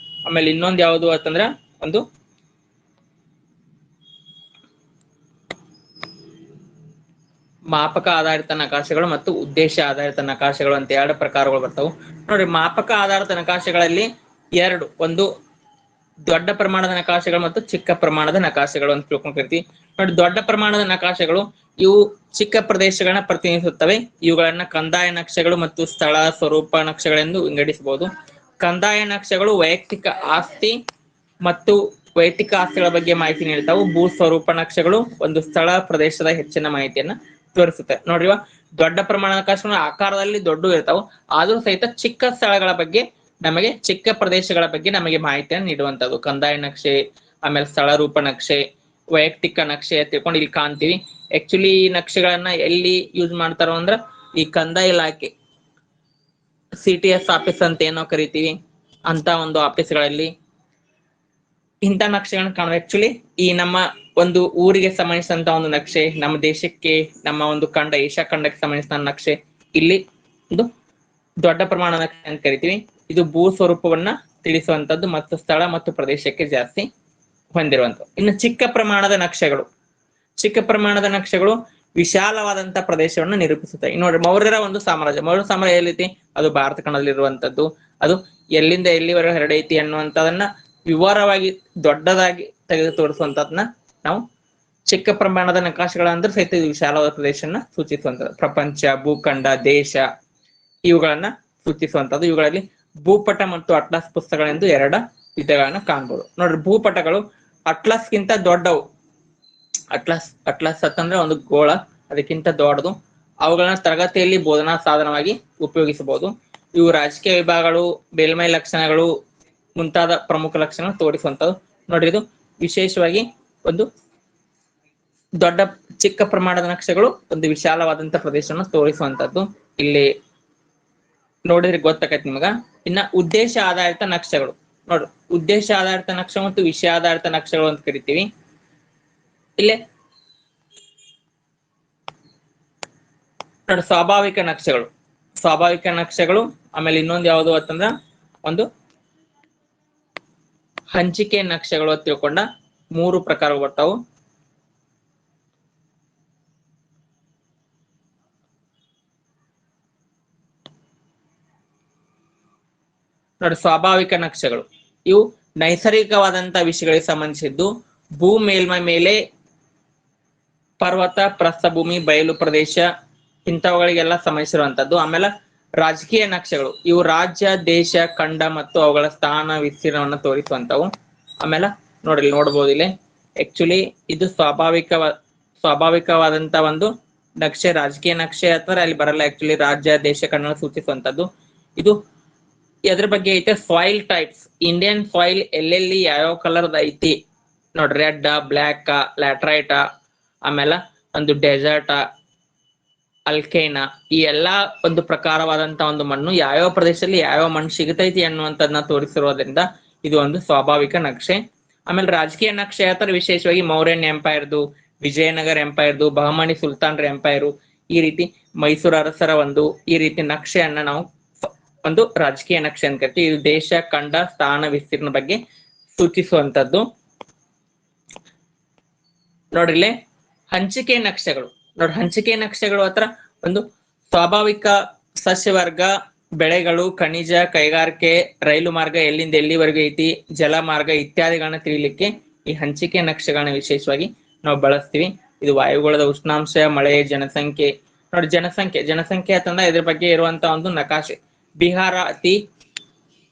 ಆಮೇಲೆ ಇನ್ನೊಂದು ಯಾವುದು ಅಂತಂದ್ರ ಒಂದು ಮಾಪಕ ಆಧಾರಿತ ನಕಾಶೆಗಳು ಮತ್ತು ಉದ್ದೇಶ ಆಧಾರಿತ ನಕಾಶೆಗಳು ಅಂತ 2 ಪ್ರಕಾರಗಳು ಬರ್ತಾವು. ನೋಡ್ರಿ, ಮಾಪಕ ಆಧಾರಿತ ನಕಾಶೆಗಳಲ್ಲಿ ಎರಡು, ಒಂದು ದೊಡ್ಡ ಪ್ರಮಾಣದ ನಕಾಶೆಗಳು ಮತ್ತು ಚಿಕ್ಕ ಪ್ರಮಾಣದ ನಕಾಶೆಗಳು ಅಂತ ತಿಳ್ಕೊಂಡಿರ್ತೀವಿ. ನೋಡಿ, ದೊಡ್ಡ ಪ್ರಮಾಣದ ನಕಾಶೆಗಳು ಇವು ಚಿಕ್ಕ ಪ್ರದೇಶಗಳನ್ನ ಪ್ರತಿನಿಧಿಸುತ್ತವೆ. ಇವುಗಳನ್ನ ಕಂದಾಯ ನಕ್ಷೆಗಳು ಮತ್ತು ಸ್ಥಳ ಸ್ವರೂಪ ನಕ್ಷೆಗಳೆಂದು ವಿಂಗಡಿಸಬಹುದು. ಕಂದಾಯ ನಕ್ಷೆಗಳು ವೈಯಕ್ತಿಕ ಆಸ್ತಿ ಮತ್ತು ವೈಯಕ್ತಿಕ ಆಸ್ತಿಗಳ ಬಗ್ಗೆ ಮಾಹಿತಿ ನೀಡ್ತಾವು. ಭೂ ಸ್ವರೂಪ ನಕ್ಷೆಗಳು ಒಂದು ಸ್ಥಳ ಪ್ರದೇಶದ ಹೆಚ್ಚಿನ ಮಾಹಿತಿಯನ್ನ ತೋರಿಸುತ್ತೆ. ನೋಡ್ರಿವ, ದೊಡ್ಡ ಪ್ರಮಾಣದ ನಕಾಶೆಗಳು ಆಕಾರದಲ್ಲಿ ದೊಡ್ಡ ಇರ್ತಾವು, ಆದ್ರೂ ಸಹಿತ ಚಿಕ್ಕ ಸ್ಥಳಗಳ ಬಗ್ಗೆ ನಮಗೆ, ಚಿಕ್ಕ ಪ್ರದೇಶಗಳ ಬಗ್ಗೆ ನಮಗೆ ಮಾಹಿತಿಯನ್ನು ನೀಡುವಂತದ್ದು ಕಂದಾಯ ನಕ್ಷೆ. ಆಮೇಲೆ ಸ್ಥಳ ರೂಪ ನಕ್ಷೆ, ವೈಯಕ್ತಿಕ ನಕ್ಷೆ ತಿಳ್ಕೊಂಡು ಇಲ್ಲಿ ಕಾಣ್ತೀವಿ. ಆಕ್ಚುಲಿ ಈ ನಕ್ಷೆಗಳನ್ನ ಎಲ್ಲಿ ಯೂಸ್ ಮಾಡ್ತಾರೋ ಅಂದ್ರ ಈ ಕಂದಾಯ ಇಲಾಖೆ, CTS ಆಫೀಸ್ ಅಂತ ಏನೋ ಕರಿತೀವಿ ಅಂತ ಒಂದು ಆಫೀಸ್ಗಳಲ್ಲಿ ಇಂಥ ನಕ್ಷೆಗಳನ್ನ ಕಾಣುವ. ಆಕ್ಚುಲಿ ಈ ನಮ್ಮ ಒಂದು ಊರಿಗೆ ಸಂಬಂಧಿಸಿದಂತ ಒಂದು ನಕ್ಷೆ, ನಮ್ಮ ದೇಶಕ್ಕೆ, ನಮ್ಮ ಒಂದು ಖಂಡ, ಏಷ್ಯಾ ಖಂಡಕ್ಕೆ ಸಂಬಂಧಿಸಿದ ನಕ್ಷೆ ಇಲ್ಲಿ ಒಂದು ದೊಡ್ಡ ಪ್ರಮಾಣದ ನಕ್ಷೆ ಅಂತ ಕರಿತೀವಿ. ಇದು ಭೂ ಸ್ವರೂಪವನ್ನ ತಿಳಿಸುವಂತದ್ದು ಮತ್ತು ಸ್ಥಳ ಮತ್ತು ಪ್ರದೇಶಕ್ಕೆ ಜಾಸ್ತಿ ಹೊಂದಿರುವಂತದ್ದು. ಇನ್ನು ಚಿಕ್ಕ ಪ್ರಮಾಣದ ನಕ್ಷೆಗಳು, ಚಿಕ್ಕ ಪ್ರಮಾಣದ ನಕ್ಷೆಗಳು ವಿಶಾಲವಾದಂತ ಪ್ರದೇಶವನ್ನು ನಿರೂಪಿಸುತ್ತವೆ. ನೋಡ್ರಿ, ಮೌರ್ಯರ ಒಂದು ಸಾಮ್ರಾಜ್ಯ, ಮೌರ್ಯ ಸಾಮ್ರಾಜ್ಯ ಎಲ್ಲೈತಿ? ಅದು ಭಾರತ ಖಂಡದಲ್ಲಿ ಇರುವಂತದ್ದು. ಅದು ಎಲ್ಲಿಂದ ಎಲ್ಲಿವರೆಗೆ ಹರಡೈತಿ ಅನ್ನುವಂಥದನ್ನ ವಿವರವಾಗಿ ದೊಡ್ಡದಾಗಿ ತೆಗೆದು ತೋರಿಸುವಂತದನ್ನ ನಾವು ಚಿಕ್ಕ ಪ್ರಮಾಣದ ನಕಾಶೆಗಳ ಅಂದ್ರೆ ಸಹಿತ ಇದು ವಿಶಾಲವಾದ ಪ್ರದೇಶನ ಸೂಚಿಸುವಂತದ್ದು. ಪ್ರಪಂಚ, ಭೂಖಂಡ, ದೇಶ ಇವುಗಳನ್ನ ಸೂಚಿಸುವಂತದ್ದು. ಇವುಗಳಲ್ಲಿ ಭೂಪಟ ಮತ್ತು ಅಟ್ಲಾಸ್ ಪುಸ್ತಕಗಳೆಂದು ಎರಡು ವಿಧಗಳನ್ನ ಕಾಣಬಹುದು. ನೋಡ್ರಿ, ಭೂಪಟಗಳು ಅಟ್ಲಾಸ್ಗಿಂತ ದೊಡ್ಡವು. ಅಟ್ಲಾಸ್ ಅಂತಂದ್ರೆ ಒಂದು ಗೋಳ, ಅದಕ್ಕಿಂತ ದೊಡ್ಡದು. ಅವುಗಳನ್ನ ತರಗತಿಯಲ್ಲಿ ಬೋಧನಾ ಸಾಧನವಾಗಿ ಉಪಯೋಗಿಸಬಹುದು. ಇವು ರಾಜಕೀಯ ವಿಭಾಗಗಳು, ಮೇಲ್ಮೈ ಲಕ್ಷಣಗಳು ಮುಂತಾದ ಪ್ರಮುಖ ಲಕ್ಷಣ ತೋರಿಸುವಂತದ್ದು. ನೋಡ್ರಿ, ಇದು ವಿಶೇಷವಾಗಿ ಒಂದು ದೊಡ್ಡ ಚಿಕ್ಕ ಪ್ರಮಾಣದ ನಕ್ಷೆಗಳು ಒಂದು ವಿಶಾಲವಾದಂತ ಪ್ರದೇಶವನ್ನು ತೋರಿಸುವಂತದ್ದು. ಇಲ್ಲಿ ನೋಡಿದ್ರೆ ಗೊತ್ತಾಗತ್ತೆ ನಿಮಗ. ಇನ್ನ ಉದ್ದೇಶ ಆಧಾರಿತ ನಕ್ಷೆಗಳು, ನೋಡ್ರಿ, ಉದ್ದೇಶ ಆಧಾರಿತ ನಕ್ಷೆ ಮತ್ತು ವಿಷಯ ಆಧಾರಿತ ನಕ್ಷೆಗಳು ಅಂತ ಕರಿತೀವಿ. ಇಲ್ಲೇ ನೋಡಿ, ಸ್ವಾಭಾವಿಕ ನಕ್ಷೆಗಳು, ಆಮೇಲೆ ಇನ್ನೊಂದು ಯಾವುದು ಅಂತಂದ್ರ ಒಂದು ಹಂಚಿಕೆ ನಕ್ಷೆಗಳು ಅಂತ ತಿಳ್ಕೊಂಡ 3 ಪ್ರಕಾರ ಬರ್ತಾವು. ನೋಡಿ, ಸ್ವಾಭಾವಿಕ ನಕ್ಷೆಗಳು ಇವು ನೈಸರ್ಗಿಕವಾದಂತಹ ವಿಷಯಗಳಿಗೆ ಸಂಬಂಧಿಸಿದ್ದು. ಭೂ ಮೇಲ್ಮೈ ಮೇಲೆ ಪರ್ವತ, ಪ್ರಸ್ಥಭೂಮಿ, ಬಯಲು ಪ್ರದೇಶ ಇಂಥವುಗಳಿಗೆಲ್ಲ ಸಂಬಂಧಿಸಿರುವಂತದ್ದು. ಆಮೇಲೆ ರಾಜಕೀಯ ನಕ್ಷೆಗಳು ಇವು ರಾಜ್ಯ, ದೇಶ, ಖಂಡ ಮತ್ತು ಅವುಗಳ ಸ್ಥಾನ ವಿಸ್ತೀರ್ಣವನ್ನು ತೋರಿಸುವಂತವು. ಆಮೇಲೆ ನೋಡ್ರಿ, ನೋಡ್ಬೋದು ಇಲ್ಲಿ ಆಕ್ಚುಲಿ ಇದು ಸ್ವಾಭಾವಿಕವಾದಂತ ಒಂದು ನಕ್ಷೆ. ರಾಜಕೀಯ ನಕ್ಷೆ ಅಥವಾ ಅಲ್ಲಿ ಬರಲ್ಲ. ಆಕ್ಚುಲಿ ರಾಜ್ಯ, ದೇಶ, ಖಂಡ ಸೂಚಿಸುವಂತದ್ದು. ಇದು ಎದ್ರ ಬಗ್ಗೆ ಐತೆ? ಸಾಯಿಲ್ ಟೈಪ್ಸ್, ಇಂಡಿಯನ್ ಸಾಯಿಲ್ ಎಲ್ಲೆಲ್ಲಿ ಯಾವ್ಯಾವ ಕಲರ್ದ ಐತಿ ನೋಡ್ರಿ, ರೆಡ್, ಬ್ಲ್ಯಾಕ್, ಲ್ಯಾಟ್ರೈಟ್, ಆಮೇಲೆ ಒಂದು ಡೆಸರ್ಟ್, ಅಲ್ಕೈನ, ಈ ಎಲ್ಲಾ ಒಂದು ಪ್ರಕಾರವಾದಂತ ಒಂದು ಮಣ್ಣು ಯಾವ್ಯಾವ ಪ್ರದೇಶದಲ್ಲಿ ಯಾವ್ಯಾವ ಮಣ್ಣು ಸಿಗತೈತಿ ಅನ್ನುವಂಥದ್ದನ್ನ ತೋರಿಸಿರೋದ್ರಿಂದ ಇದು ಒಂದು ಸ್ವಾಭಾವಿಕ ನಕ್ಷೆ. ಆಮೇಲೆ ರಾಜಕೀಯ ನಕ್ಷೆ ಯಾತರ ವಿಶೇಷವಾಗಿ ಮೌರ್ಯನ್ ಎಂಪೈರ್ದು, ವಿಜಯನಗರ ಎಂಪೈರ್ದು, ಬಹಮನಿ ಸುಲ್ತಾನ್ರ ಎಂಪೈರು, ಈ ರೀತಿ ಮೈಸೂರು ಅರಸರ ಒಂದು ಈ ರೀತಿ ನಕ್ಷೆಯನ್ನ ನಾವು ಒಂದು ರಾಜಕೀಯ ನಕ್ಷೆ ಅಂತ ಕರಿತೀವಿ. ಇದು ದೇಶ, ಖಂಡ, ಸ್ಥಾನ ವಿಸ್ತೀರ್ಣ ಬಗ್ಗೆ ಸೂಚಿಸುವಂತದ್ದು. ನೋಡ್ರಿಲೆ ಹಂಚಿಕೆ ನಕ್ಷೆಗಳು. ನೋಡಿ, ಹಂಚಿಕೆ ನಕ್ಷೆಗಳು ಹತ್ರ ಒಂದು ಸ್ವಾಭಾವಿಕ ಸಸ್ಯವರ್ಗ, ಬೆಳೆಗಳು, ಖನಿಜ, ಕೈಗಾರಿಕೆ, ರೈಲು ಮಾರ್ಗ ಎಲ್ಲಿಂದ ಎಲ್ಲಿವರೆಗೂ ಐತಿ, ಜಲ ಮಾರ್ಗ ಇತ್ಯಾದಿಗಳನ್ನ ತಿಳಿಲಿಕ್ಕೆ ಈ ಹಂಚಿಕೆ ನಕ್ಷೆಗಳನ್ನ ವಿಶೇಷವಾಗಿ ನಾವು ಬಳಸ್ತೀವಿ. ಇದು ವಾಯುಗೋಳದ ಉಷ್ಣಾಂಶ, ಮಳೆ, ಜನಸಂಖ್ಯೆ. ನೋಡಿ, ಜನಸಂಖ್ಯೆ ಅಂತಂದ್ರೆ ಇದ್ರ ಬಗ್ಗೆ ಇರುವಂತ ಒಂದು ನಕಾಶೆ. ಬಿಹಾರ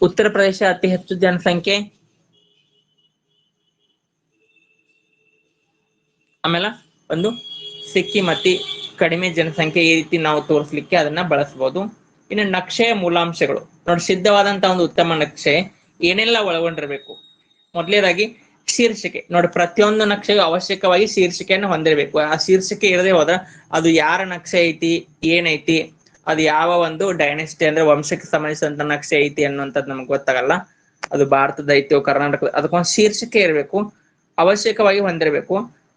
ಉತ್ತರ ಪ್ರದೇಶ ಅತಿ ಹೆಚ್ಚು ಜನಸಂಖ್ಯೆ, ಆಮೇಲೆ ಒಂದು ಸಿಕ್ಕಿಂ ಅತಿ ಕಡಿಮೆ ಜನಸಂಖ್ಯೆ, ಈ ರೀತಿ ನಾವು ತೋರಿಸ್ಲಿಕ್ಕೆ ಅದನ್ನ ಬಳಸಬಹುದು. ಇನ್ನು ನಕ್ಷೆಯ ಮೂಲಾಂಶಗಳು ನೋಡಿ, ಸಿದ್ಧವಾದಂತ ಒಂದು ಉತ್ತಮ ನಕ್ಷೆ ಏನೆಲ್ಲ ಒಳಗೊಂಡಿರ್ಬೇಕು? ಮೊದಲನೇದಾಗಿ ಶೀರ್ಷಿಕೆ. ನೋಡಿ, ಪ್ರತಿಯೊಂದು ನಕ್ಷೆಗೂ ಅವಶ್ಯಕವಾಗಿ ಶೀರ್ಷಿಕೆಯನ್ನು ಹೊಂದಿರಬೇಕು. ಆ ಶೀರ್ಷಿಕೆ ಇರದೆ ಹೋದ್ರ ಅದು ಯಾರ ನಕ್ಷೆ ಐತಿ, ಏನೈತಿ, ಅದು ಯಾವ ಒಂದು ಡೈನೆಸ್ಟಿ ಅಂದ್ರೆ ವಂಶಕ್ಕೆ ಸಂಬಂಧಿಸಿದಂತ ನಕ್ಷೆ ಐತಿ ಅನ್ನುವಂಥದ್ದು ನಮ್ಗೆ ಗೊತ್ತಾಗಲ್ಲ. ಅದು ಭಾರತದ ಐತಿಯೋ ಕರ್ನಾಟಕದ, ಅದಕ್ಕೊಂದು ಶೀರ್ಷಿಕೆ ಇರಬೇಕು, ಅವಶ್ಯಕವಾಗಿ ಹೊಂದಿರಬೇಕು.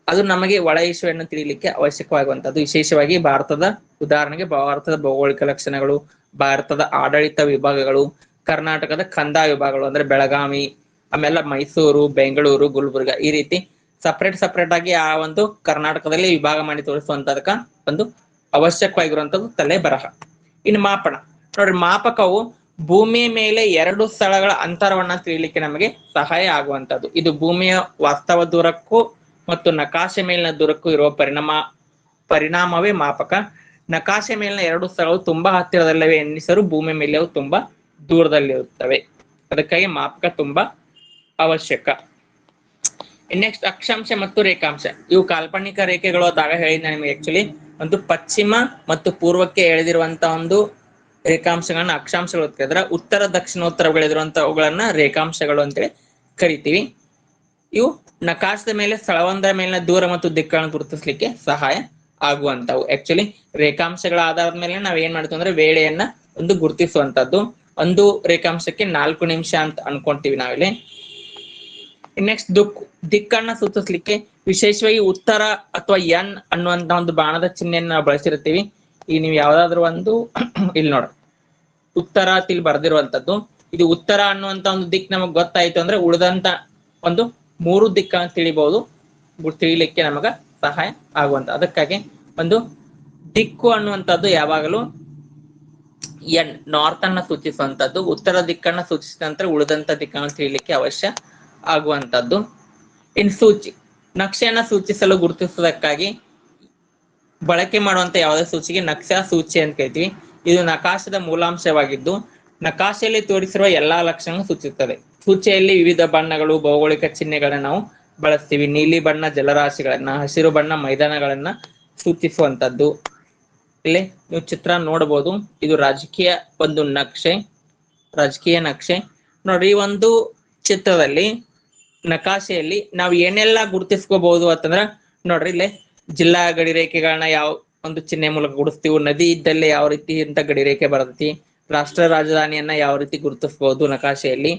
ಅದು ನಮಗೆ ಒಳ ಈಶ್ವರನ್ನು ತಿಳಿಲಿಕ್ಕೆ ಅವಶ್ಯಕವಾಗುವಂತದ್ದು. ವಿಶೇಷವಾಗಿ ಭಾರತದ, ಉದಾಹರಣೆಗೆ ಭಾರತದ ಭೌಗೋಳಿಕ ಲಕ್ಷಣಗಳು, ಭಾರತದ ಆಡಳಿತ ವಿಭಾಗಗಳು, ಕರ್ನಾಟಕದ ಕಂದಾಯ ವಿಭಾಗಗಳು ಅಂದ್ರೆ ಬೆಳಗಾವಿ, ಆಮೇಲೆ ಮೈಸೂರು, ಬೆಂಗಳೂರು, ಗುಲ್ಬರ್ಗ, ಈ ರೀತಿ ಸಪರೇಟ್ ಆಗಿ ಆ ಒಂದು ಕರ್ನಾಟಕದಲ್ಲಿ ವಿಭಾಗ ಮಾಡಿ ತೋರಿಸುವಂತದಕ್ಕ ಒಂದು ಅವಶ್ಯಕವಾಗಿರುವಂತದ್ದು ತಲೆ ಬರಹ. ಇನ್ನು ಮಾಪನ. ನೋಡ್ರಿ, ಮಾಪಕವು ಭೂಮಿಯ ಮೇಲೆ 2 ಸ್ಥಳಗಳ ಅಂತರವನ್ನ ತಿಳಿಯಲಿಕ್ಕೆ ನಮಗೆ ಸಹಾಯ ಆಗುವಂತದ್ದು. ಇದು ಭೂಮಿಯ ವಾಸ್ತವ ದೂರಕ್ಕೂ ಮತ್ತು ನಕಾಶೆ ಮೇಲಿನ ದೂರಕ್ಕೂ ಇರುವ ಪರಿಣಾಮವೇ ಮಾಪಕ. ನಕಾಶೆ ಮೇಲಿನ 2 ಸ್ಥಳಗಳು ತುಂಬಾ ಹತ್ತಿರದಲ್ಲವೇ ಎನ್ನಿಸಲು ಭೂಮಿ ಮೇಲೆ ಅವು ತುಂಬಾ ದೂರದಲ್ಲಿರುತ್ತವೆ. ಅದಕ್ಕಾಗಿ ಮಾಪಕ ತುಂಬಾ ಅವಶ್ಯಕ. ನೆಕ್ಸ್ಟ್ ಅಕ್ಷಾಂಶ ಮತ್ತು ರೇಖಾಂಶ. ಇವು ಕಾಲ್ಪನಿಕ ರೇಖೆಗಳು ಆಗ ಹೇಳಿದ ನಿಮಗೆ ಆಕ್ಚುಲಿ ಒಂದು ಪಶ್ಚಿಮ ಮತ್ತು ಪೂರ್ವಕ್ಕೆ ಎಳೆದಿರುವಂತ ಒಂದು ರೇಖಾಂಶಗಳನ್ನ ಅಕ್ಷಾಂಶಗಳು ಅದರ ಉತ್ತರ ದಕ್ಷಿಣೋತ್ತರಗಳಿರುವಂತವುಗಳನ್ನ ರೇಖಾಂಶಗಳು ಅಂತೇಳಿ ಕರಿತೀವಿ. ಇವು ನಕಾಶದ ಮೇಲೆ ಸ್ಥಳವೊಂದರ ಮೇಲಿನ ದೂರ ಮತ್ತು ದಿಕ್ಕನ್ನು ಗುರುತಿಸ್ಲಿಕ್ಕೆ ಸಹಾಯ ಆಗುವಂತವು. ಆಕ್ಚುಲಿ ರೇಖಾಂಶಗಳ ಆಧಾರದ ಮೇಲೆ ನಾವ್ ಏನ್ ಮಾಡ್ತೀವಿ ಅಂದ್ರೆ ವೇಳೆಯನ್ನ ಒಂದು ಗುರುತಿಸುವಂತದ್ದು. ಒಂದು ರೇಖಾಂಶಕ್ಕೆ 4 ನಿಮಿಷ ಅಂತ ಅನ್ಕೊಂತೀವಿ ನಾವಿಲ್ಲಿ. ನೆಕ್ಸ್ಟ್ ದಿಕ್ಕನ್ನ ಸೂಚಿಸ್ಲಿಕ್ಕೆ ವಿಶೇಷವಾಗಿ ಉತ್ತರ ಅಥವಾ ಎನ್ ಅನ್ನುವಂತ ಒಂದು ಬಾಣದ ಚಿಹ್ನೆಯನ್ನು ನಾವು ಬಳಸಿರ್ತೀವಿ. ಈಗ ನೀವು ಯಾವ್ದಾದ್ರು ಒಂದು ಇಲ್ಲಿ ನೋಡ್ರಿ ಉತ್ತರ ಇಲ್ಲಿ ಬರ್ದಿರುವಂತದ್ದು. ಇದು ಉತ್ತರ ಅನ್ನುವಂತ ಒಂದು ದಿಕ್ ನಮಗ್ ಗೊತ್ತಾಯ್ತು ಅಂದ್ರೆ ಉಳಿದಂತ ಒಂದು 3 ದಿಕ್ಕನ್ನು ತಿಳಿಬಹುದು, ತಿಳಿಲಿಕ್ಕೆ ನಮಗ ಸಹಾಯ ಆಗುವಂತ. ಅದಕ್ಕಾಗಿ ಒಂದು ದಿಕ್ಕು ಅನ್ನುವಂಥದ್ದು ಯಾವಾಗಲೂ ಎನ್ ನಾರ್ತ್ ಅನ್ನ ಸೂಚಿಸುವಂತದ್ದು. ಉತ್ತರ ದಿಕ್ಕನ್ನ ಸೂಚಿಸಿದ ನಂತರ ಉಳಿದಂತ ದಿಕ್ಕನ್ನು ತಿಳಿಲಿಕ್ಕೆ ಅವಶ್ಯ ಆಗುವಂತದ್ದು. ಇನ್ನು ಸೂಚಿ ನಕ್ಷೆಯನ್ನ ಸೂಚಿಸಲು ಗುರುತಿಸುವುದಕ್ಕಾಗಿ ಬಳಕೆ ಮಾಡುವಂತ ಯಾವುದೇ ಸೂಚಿಗೆ ನಕ್ಷಾ ಸೂಚಿ ಅಂತ ಕರಿತೀವಿ. ಇದು ನಕಾಶದ ಮೂಲಾಂಶವಾಗಿದ್ದು ನಕಾಶೆಯಲ್ಲಿ ತೋರಿಸಿರುವ ಎಲ್ಲಾ ಲಕ್ಷಣಗಳನ್ನು ಸೂಚಿಸುತ್ತದೆ. ಸೂಚಿಯಲ್ಲಿ ವಿವಿಧ ಬಣ್ಣಗಳು, ಭೌಗೋಳಿಕ ಚಿಹ್ನೆಗಳನ್ನ ನಾವು ಬಳಸ್ತೀವಿ. ನೀಲಿ ಬಣ್ಣ ಜಲರಾಶಿಗಳನ್ನ, ಹಸಿರು ಬಣ್ಣ ಮೈದಾನಗಳನ್ನ ಸೂಚಿಸುವಂತದ್ದು. ಇಲ್ಲಿ ನೀವು ಚಿತ್ರ ನೋಡಬಹುದು. ಇದು ರಾಜಕೀಯ ಒಂದು ನಕ್ಷೆ, ರಾಜಕೀಯ ನಕ್ಷೆ ನೋಡ್ರಿ. ಈ ಒಂದು ಚಿತ್ರದಲ್ಲಿ ನಕಾಶೆಯಲ್ಲಿ ನಾವು ಏನೆಲ್ಲ ಗುರುತಿಸ್ಕೋಬಹುದು ಅಂತಂದ್ರ ನೋಡ್ರಿ, ಇಲ್ಲೇ ಜಿಲ್ಲಾ ಗಡಿ ರೇಖೆಗಳನ್ನ ಯಾವ ಒಂದು ಚಿಹ್ನೆ ಮೂಲಕ ಗುರುತಿಸ್ತೀವಿ. ನದಿ ಇದ್ದಲ್ಲಿ ಯಾವ ರೀತಿ ಅಂತ ಗಡಿ ರೇಖೆ ಬರ್ತೈತಿ. ರಾಷ್ಟ್ರ ರಾಜಧಾನಿಯನ್ನ ಯಾವ ರೀತಿ ಗುರುತಿಸಬಹುದು ನಕಾಶೆಯಲ್ಲಿ.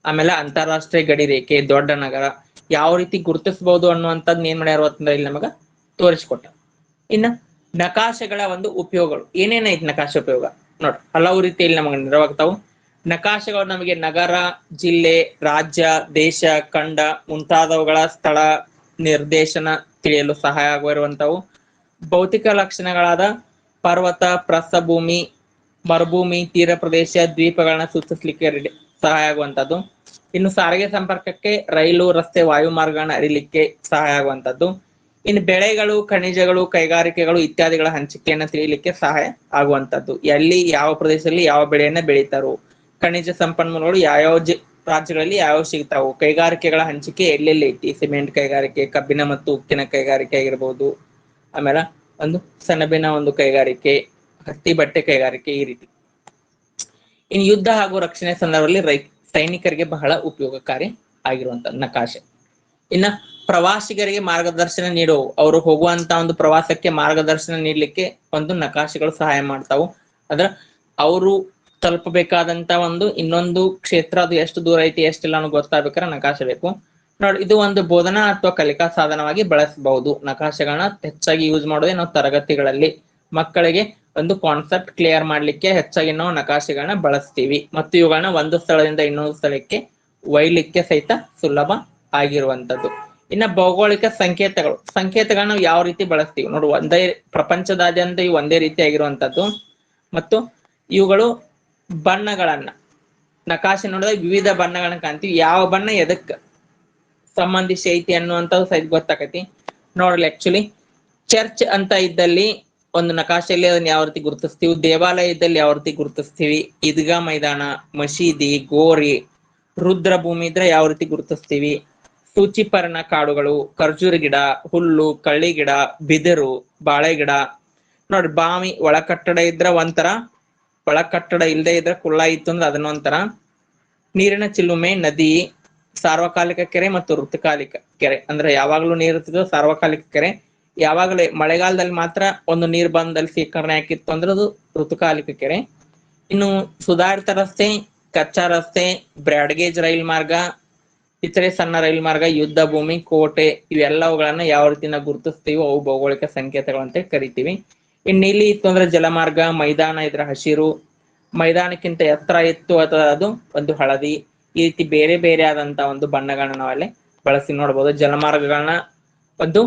ಆಮೇಲೆ ಅಂತಾರಾಷ್ಟ್ರೀಯ ಗಡಿ ರೇಖೆ, ದೊಡ್ಡ ನಗರ ಯಾವ ರೀತಿ ಗುರುತಿಸಬಹುದು ಅನ್ನುವಂಥದ್ದು ಏನ್ ಮಾಡ್ಯಾರ ಅಂತಂದ್ರೆ ಇಲ್ಲಿ ನಮಗ ತೋರಿಸ್ಕೊಟ್ಟ. ಇನ್ನು ನಕಾಶೆಗಳ ಒಂದು ಉಪಯೋಗಗಳು ಏನೇನೈತಿ. ನಕಾಶೆ ಉಪಯೋಗ ನೋಡ್ರಿ ಹಲವು ರೀತಿಯಲ್ಲಿ ನಮಗೆ ನೆರವಾಗ್ತಾವು. ನಕಾಶೆಗಳು ನಮಗೆ ನಗರ, ಜಿಲ್ಲೆ, ರಾಜ್ಯ, ದೇಶ, ಖಂಡ ಮುಂತಾದವುಗಳ ಸ್ಥಳ ನಿರ್ದೇಶನ ತಿಳಿಯಲು ಸಹಾಯ ಆಗಿರುವಂತವು. ಭೌತಿಕ ಲಕ್ಷಣಗಳಾದ ಪರ್ವತ, ಪ್ರಸ್ಥಭೂಮಿ, ಮರುಭೂಮಿ, ತೀರ ಪ್ರದೇಶ, ದ್ವೀಪಗಳನ್ನ ಸೂಚಿಸ್ಲಿಕ್ಕೆ ಸಹಾಯ ಆಗುವಂತದ್ದು. ಇನ್ನು ಸಾರಿಗೆ ಸಂಪರ್ಕಕ್ಕೆ ರೈಲು, ರಸ್ತೆ, ವಾಯು ಮಾರ್ಗಗಳನ್ನ ಅರಿಲಿಕ್ಕೆ ಸಹಾಯ ಆಗುವಂತದ್ದು. ಇನ್ನು ಬೆಳೆಗಳು, ಖನಿಜಗಳು, ಕೈಗಾರಿಕೆಗಳು ಇತ್ಯಾದಿಗಳ ಹಂಚಿಕೆಯನ್ನ ತಿಳಿಯಲಿಕ್ಕೆ ಸಹಾಯ ಆಗುವಂತದ್ದು. ಎಲ್ಲಿ ಯಾವ ಪ್ರದೇಶದಲ್ಲಿ ಯಾವ ಬೆಳೆಯನ್ನ ಬೆಳೀತಾರೋ, ಖನಿಜ ಸಂಪನ್ಮೂಲಗಳು ಯಾವ್ಯಾವ ರಾಜ್ಯಗಳಲ್ಲಿ ಯಾವ ಸಿಗ್ತಾವು, ಕೈಗಾರಿಕೆಗಳ ಹಂಚಿಕೆ ಎಲ್ಲೆಲ್ಲಿ ಐತಿ, ಸಿಮೆಂಟ್ ಕೈಗಾರಿಕೆ, ಕಬ್ಬಿನ ಮತ್ತು ಉಕ್ಕಿನ ಕೈಗಾರಿಕೆ ಆಗಿರ್ಬೋದು, ಆಮೇಲೆ ಒಂದು ಸೆಣಬಿನ ಒಂದು ಕೈಗಾರಿಕೆ, ಹತ್ತಿ ಬಟ್ಟೆ ಕೈಗಾರಿಕೆ, ಈ ರೀತಿ. ಇನ್ನು ಯುದ್ಧ ಹಾಗೂ ರಕ್ಷಣೆ ಸಂದರ್ಭದಲ್ಲಿ ಸೈನಿಕರಿಗೆ ಬಹಳ ಉಪಯೋಗಕಾರಿ ಆಗಿರುವಂತ ನಕಾಶೆ. ಇನ್ನ ಪ್ರವಾಸಿಗರಿಗೆ ಮಾರ್ಗದರ್ಶನ ನೀಡುವು, ಅವರು ಹೋಗುವಂತ ಒಂದು ಪ್ರವಾಸಕ್ಕೆ ಮಾರ್ಗದರ್ಶನ ನೀಡಲಿಕ್ಕೆ ಒಂದು ನಕಾಶೆಗಳು ಸಹಾಯ ಮಾಡ್ತಾವು. ಅದ್ರ ಅವರು ತಲುಪಬೇಕಾದಂತ ಒಂದು ಇನ್ನೊಂದು ಕ್ಷೇತ್ರ ಅದು ಎಷ್ಟು ದೂರ ಐತಿ ಎಷ್ಟಿಲ್ಲ ಅನ್ನೋ ಗೊತ್ತಾಗ್ಬೇಕಾದ್ರೆ ನಕಾಶೆ ಬೇಕು ನೋಡಿ. ಇದು ಒಂದು ಬೋಧನಾ ಅಥವಾ ಕಲಿಕಾ ಸಾಧನವಾಗಿ ಬಳಸಬಹುದು. ನಕಾಶೆಗಳನ್ನ ಹೆಚ್ಚಾಗಿ ಯೂಸ್ ಮಾಡೋದೇ ನಾವು ತರಗತಿಗಳಲ್ಲಿ ಮಕ್ಕಳಿಗೆ ಒಂದು ಕಾನ್ಸೆಪ್ಟ್ ಕ್ಲಿಯರ್ ಮಾಡ್ಲಿಕ್ಕೆ ಹೆಚ್ಚಾಗಿ ನಾವು ನಕಾಶೆಗಳನ್ನ ಬಳಸ್ತೀವಿ. ಮತ್ತು ಇವುಗಳನ್ನ ಒಂದು ಸ್ಥಳದಿಂದ ಇನ್ನೊಂದು ಸ್ಥಳಕ್ಕೆ ಒಯ್ಲಿಕ್ಕೆ ಸಹಿತ ಸುಲಭ ಆಗಿರುವಂತದ್ದು. ಇನ್ನ ಭೌಗೋಳಿಕ ಸಂಕೇತಗಳನ್ನ ನಾವು ಯಾವ ರೀತಿ ಬಳಸ್ತೀವಿ ನೋಡು. ಒಂದೇ ಪ್ರಪಂಚದಾದ್ಯಂತ ಇವು ಒಂದೇ ರೀತಿ ಆಗಿರುವಂತದ್ದು. ಮತ್ತು ಇವುಗಳು ಬಣ್ಣಗಳನ್ನ ನಕಾಶೆ ನೋಡಿದಾಗ ವಿವಿಧ ಬಣ್ಣಗಳನ್ನ ಕಾಣ್ತೀವಿ. ಯಾವ ಬಣ್ಣ ಎದಕ್ ಸಂಬಂಧಿಸಿ ಐತಿ ಅನ್ನುವಂಥದ್ದು ಸಹಿತ ಗೊತ್ತಾಕತಿ ನೋಡ್ರಿ. ಆಕ್ಚುಲಿ ಚರ್ಚ್ ಅಂತ ಇದ್ದಲ್ಲಿ ಒಂದು ನಕಾಶೆಯಲ್ಲಿ ಅದನ್ನ ಯಾವ ರೀತಿ ಗುರುತಿಸ್ತೀವಿ, ದೇವಾಲಯ ಇದ್ದಲ್ಲಿ ಯಾವ ರೀತಿ ಗುರುತಿಸ್ತೀವಿ, ಈದ್ಗಾ ಮೈದಾನ, ಮಸೀದಿ, ಗೋರಿ, ರುದ್ರ ಭೂಮಿ ಇದ್ರೆ ಯಾವ ರೀತಿ ಗುರುತಿಸ್ತೀವಿ, ಸೂಚಿಪರ್ಣ ಕಾಡುಗಳು, ಖರ್ಜೂರ ಗಿಡ, ಹುಲ್ಲು, ಕಳ್ಳಿ ಗಿಡ, ಬಿದಿರು, ಬಾಳೆ ಗಿಡ ನೋಡ್ರಿ. ಬಾವಿ ಒಳಕಟ್ಟಡ ಇದ್ರ ಒಂಥರ, ಒಳಕಟ್ಟಡ ಇಲ್ಲದೆ ಇದ್ರೆ ಕುಳ್ಳ ಇತ್ತು ಅಂದ್ರೆ ಅದನ್ನ ಒಂಥರ. ನೀರಿನ ಚಿಲುಮೆ, ನದಿ, ಸಾರ್ವಕಾಲಿಕ ಕೆರೆ ಮತ್ತು ಋತುಕಾಲಿಕ ಕೆರೆ ಅಂದ್ರೆ ಯಾವಾಗ್ಲೂ ನೀರು ಇರ್ತಿದ್ದು ಸಾರ್ವಕಾಲಿಕ ಕೆರೆ. ಯಾವಾಗಲೇ ಮಳೆಗಾಲದಲ್ಲಿ ಮಾತ್ರ ಒಂದು ನೀರ್ ಬಂದಲ್ಲಿ ಶೇಖರಣೆ ಹಾಕಿತ್ತು ಅಂದ್ರೆ ಅದು ಋತುಕಾಲಿಕ ಕೆರೆ. ಇನ್ನು ಸುಧಾರಿತ ರಸ್ತೆ, ಕಚ್ಚಾ ರಸ್ತೆ, ಬ್ರಾಡ್ಗೇಜ್ ರೈಲ್ ಮಾರ್ಗ, ಇತರೆ ಸಣ್ಣ ರೈಲ್ ಮಾರ್ಗ, ಯುದ್ಧ ಭೂಮಿ, ಕೋಟೆ ಇವೆಲ್ಲವುಗಳನ್ನ ಯಾವ ರೀತಿ ನಾವು ಗುರುತಿಸ್ತೀವಿ ಅವು ಭೌಗೋಳಿಕ ಸಂಕೇತಗಳು ಅಂತ ಕರಿತೀವಿ. ಇನ್ನು ನೀಲಿ ಇತ್ತು ಅಂದ್ರೆ ಜಲಮಾರ್ಗ, ಮೈದಾನ ಇದ್ರ ಹಸಿರು, ಮೈದಾನಕ್ಕಿಂತ ಎತ್ತರ ಇತ್ತು ಅಥವಾ ಅದು ಒಂದು ಹಳದಿ. ಈ ರೀತಿ ಬೇರೆ ಬೇರೆ ಆದಂತ ಒಂದು ಬಣ್ಣಗಳನ್ನ ನಾವಲ್ಲಿ ಬಳಸಿ ನೋಡ್ಬೋದು. ಜಲಮಾರ್ಗಗಳನ್ನ ಒಂದು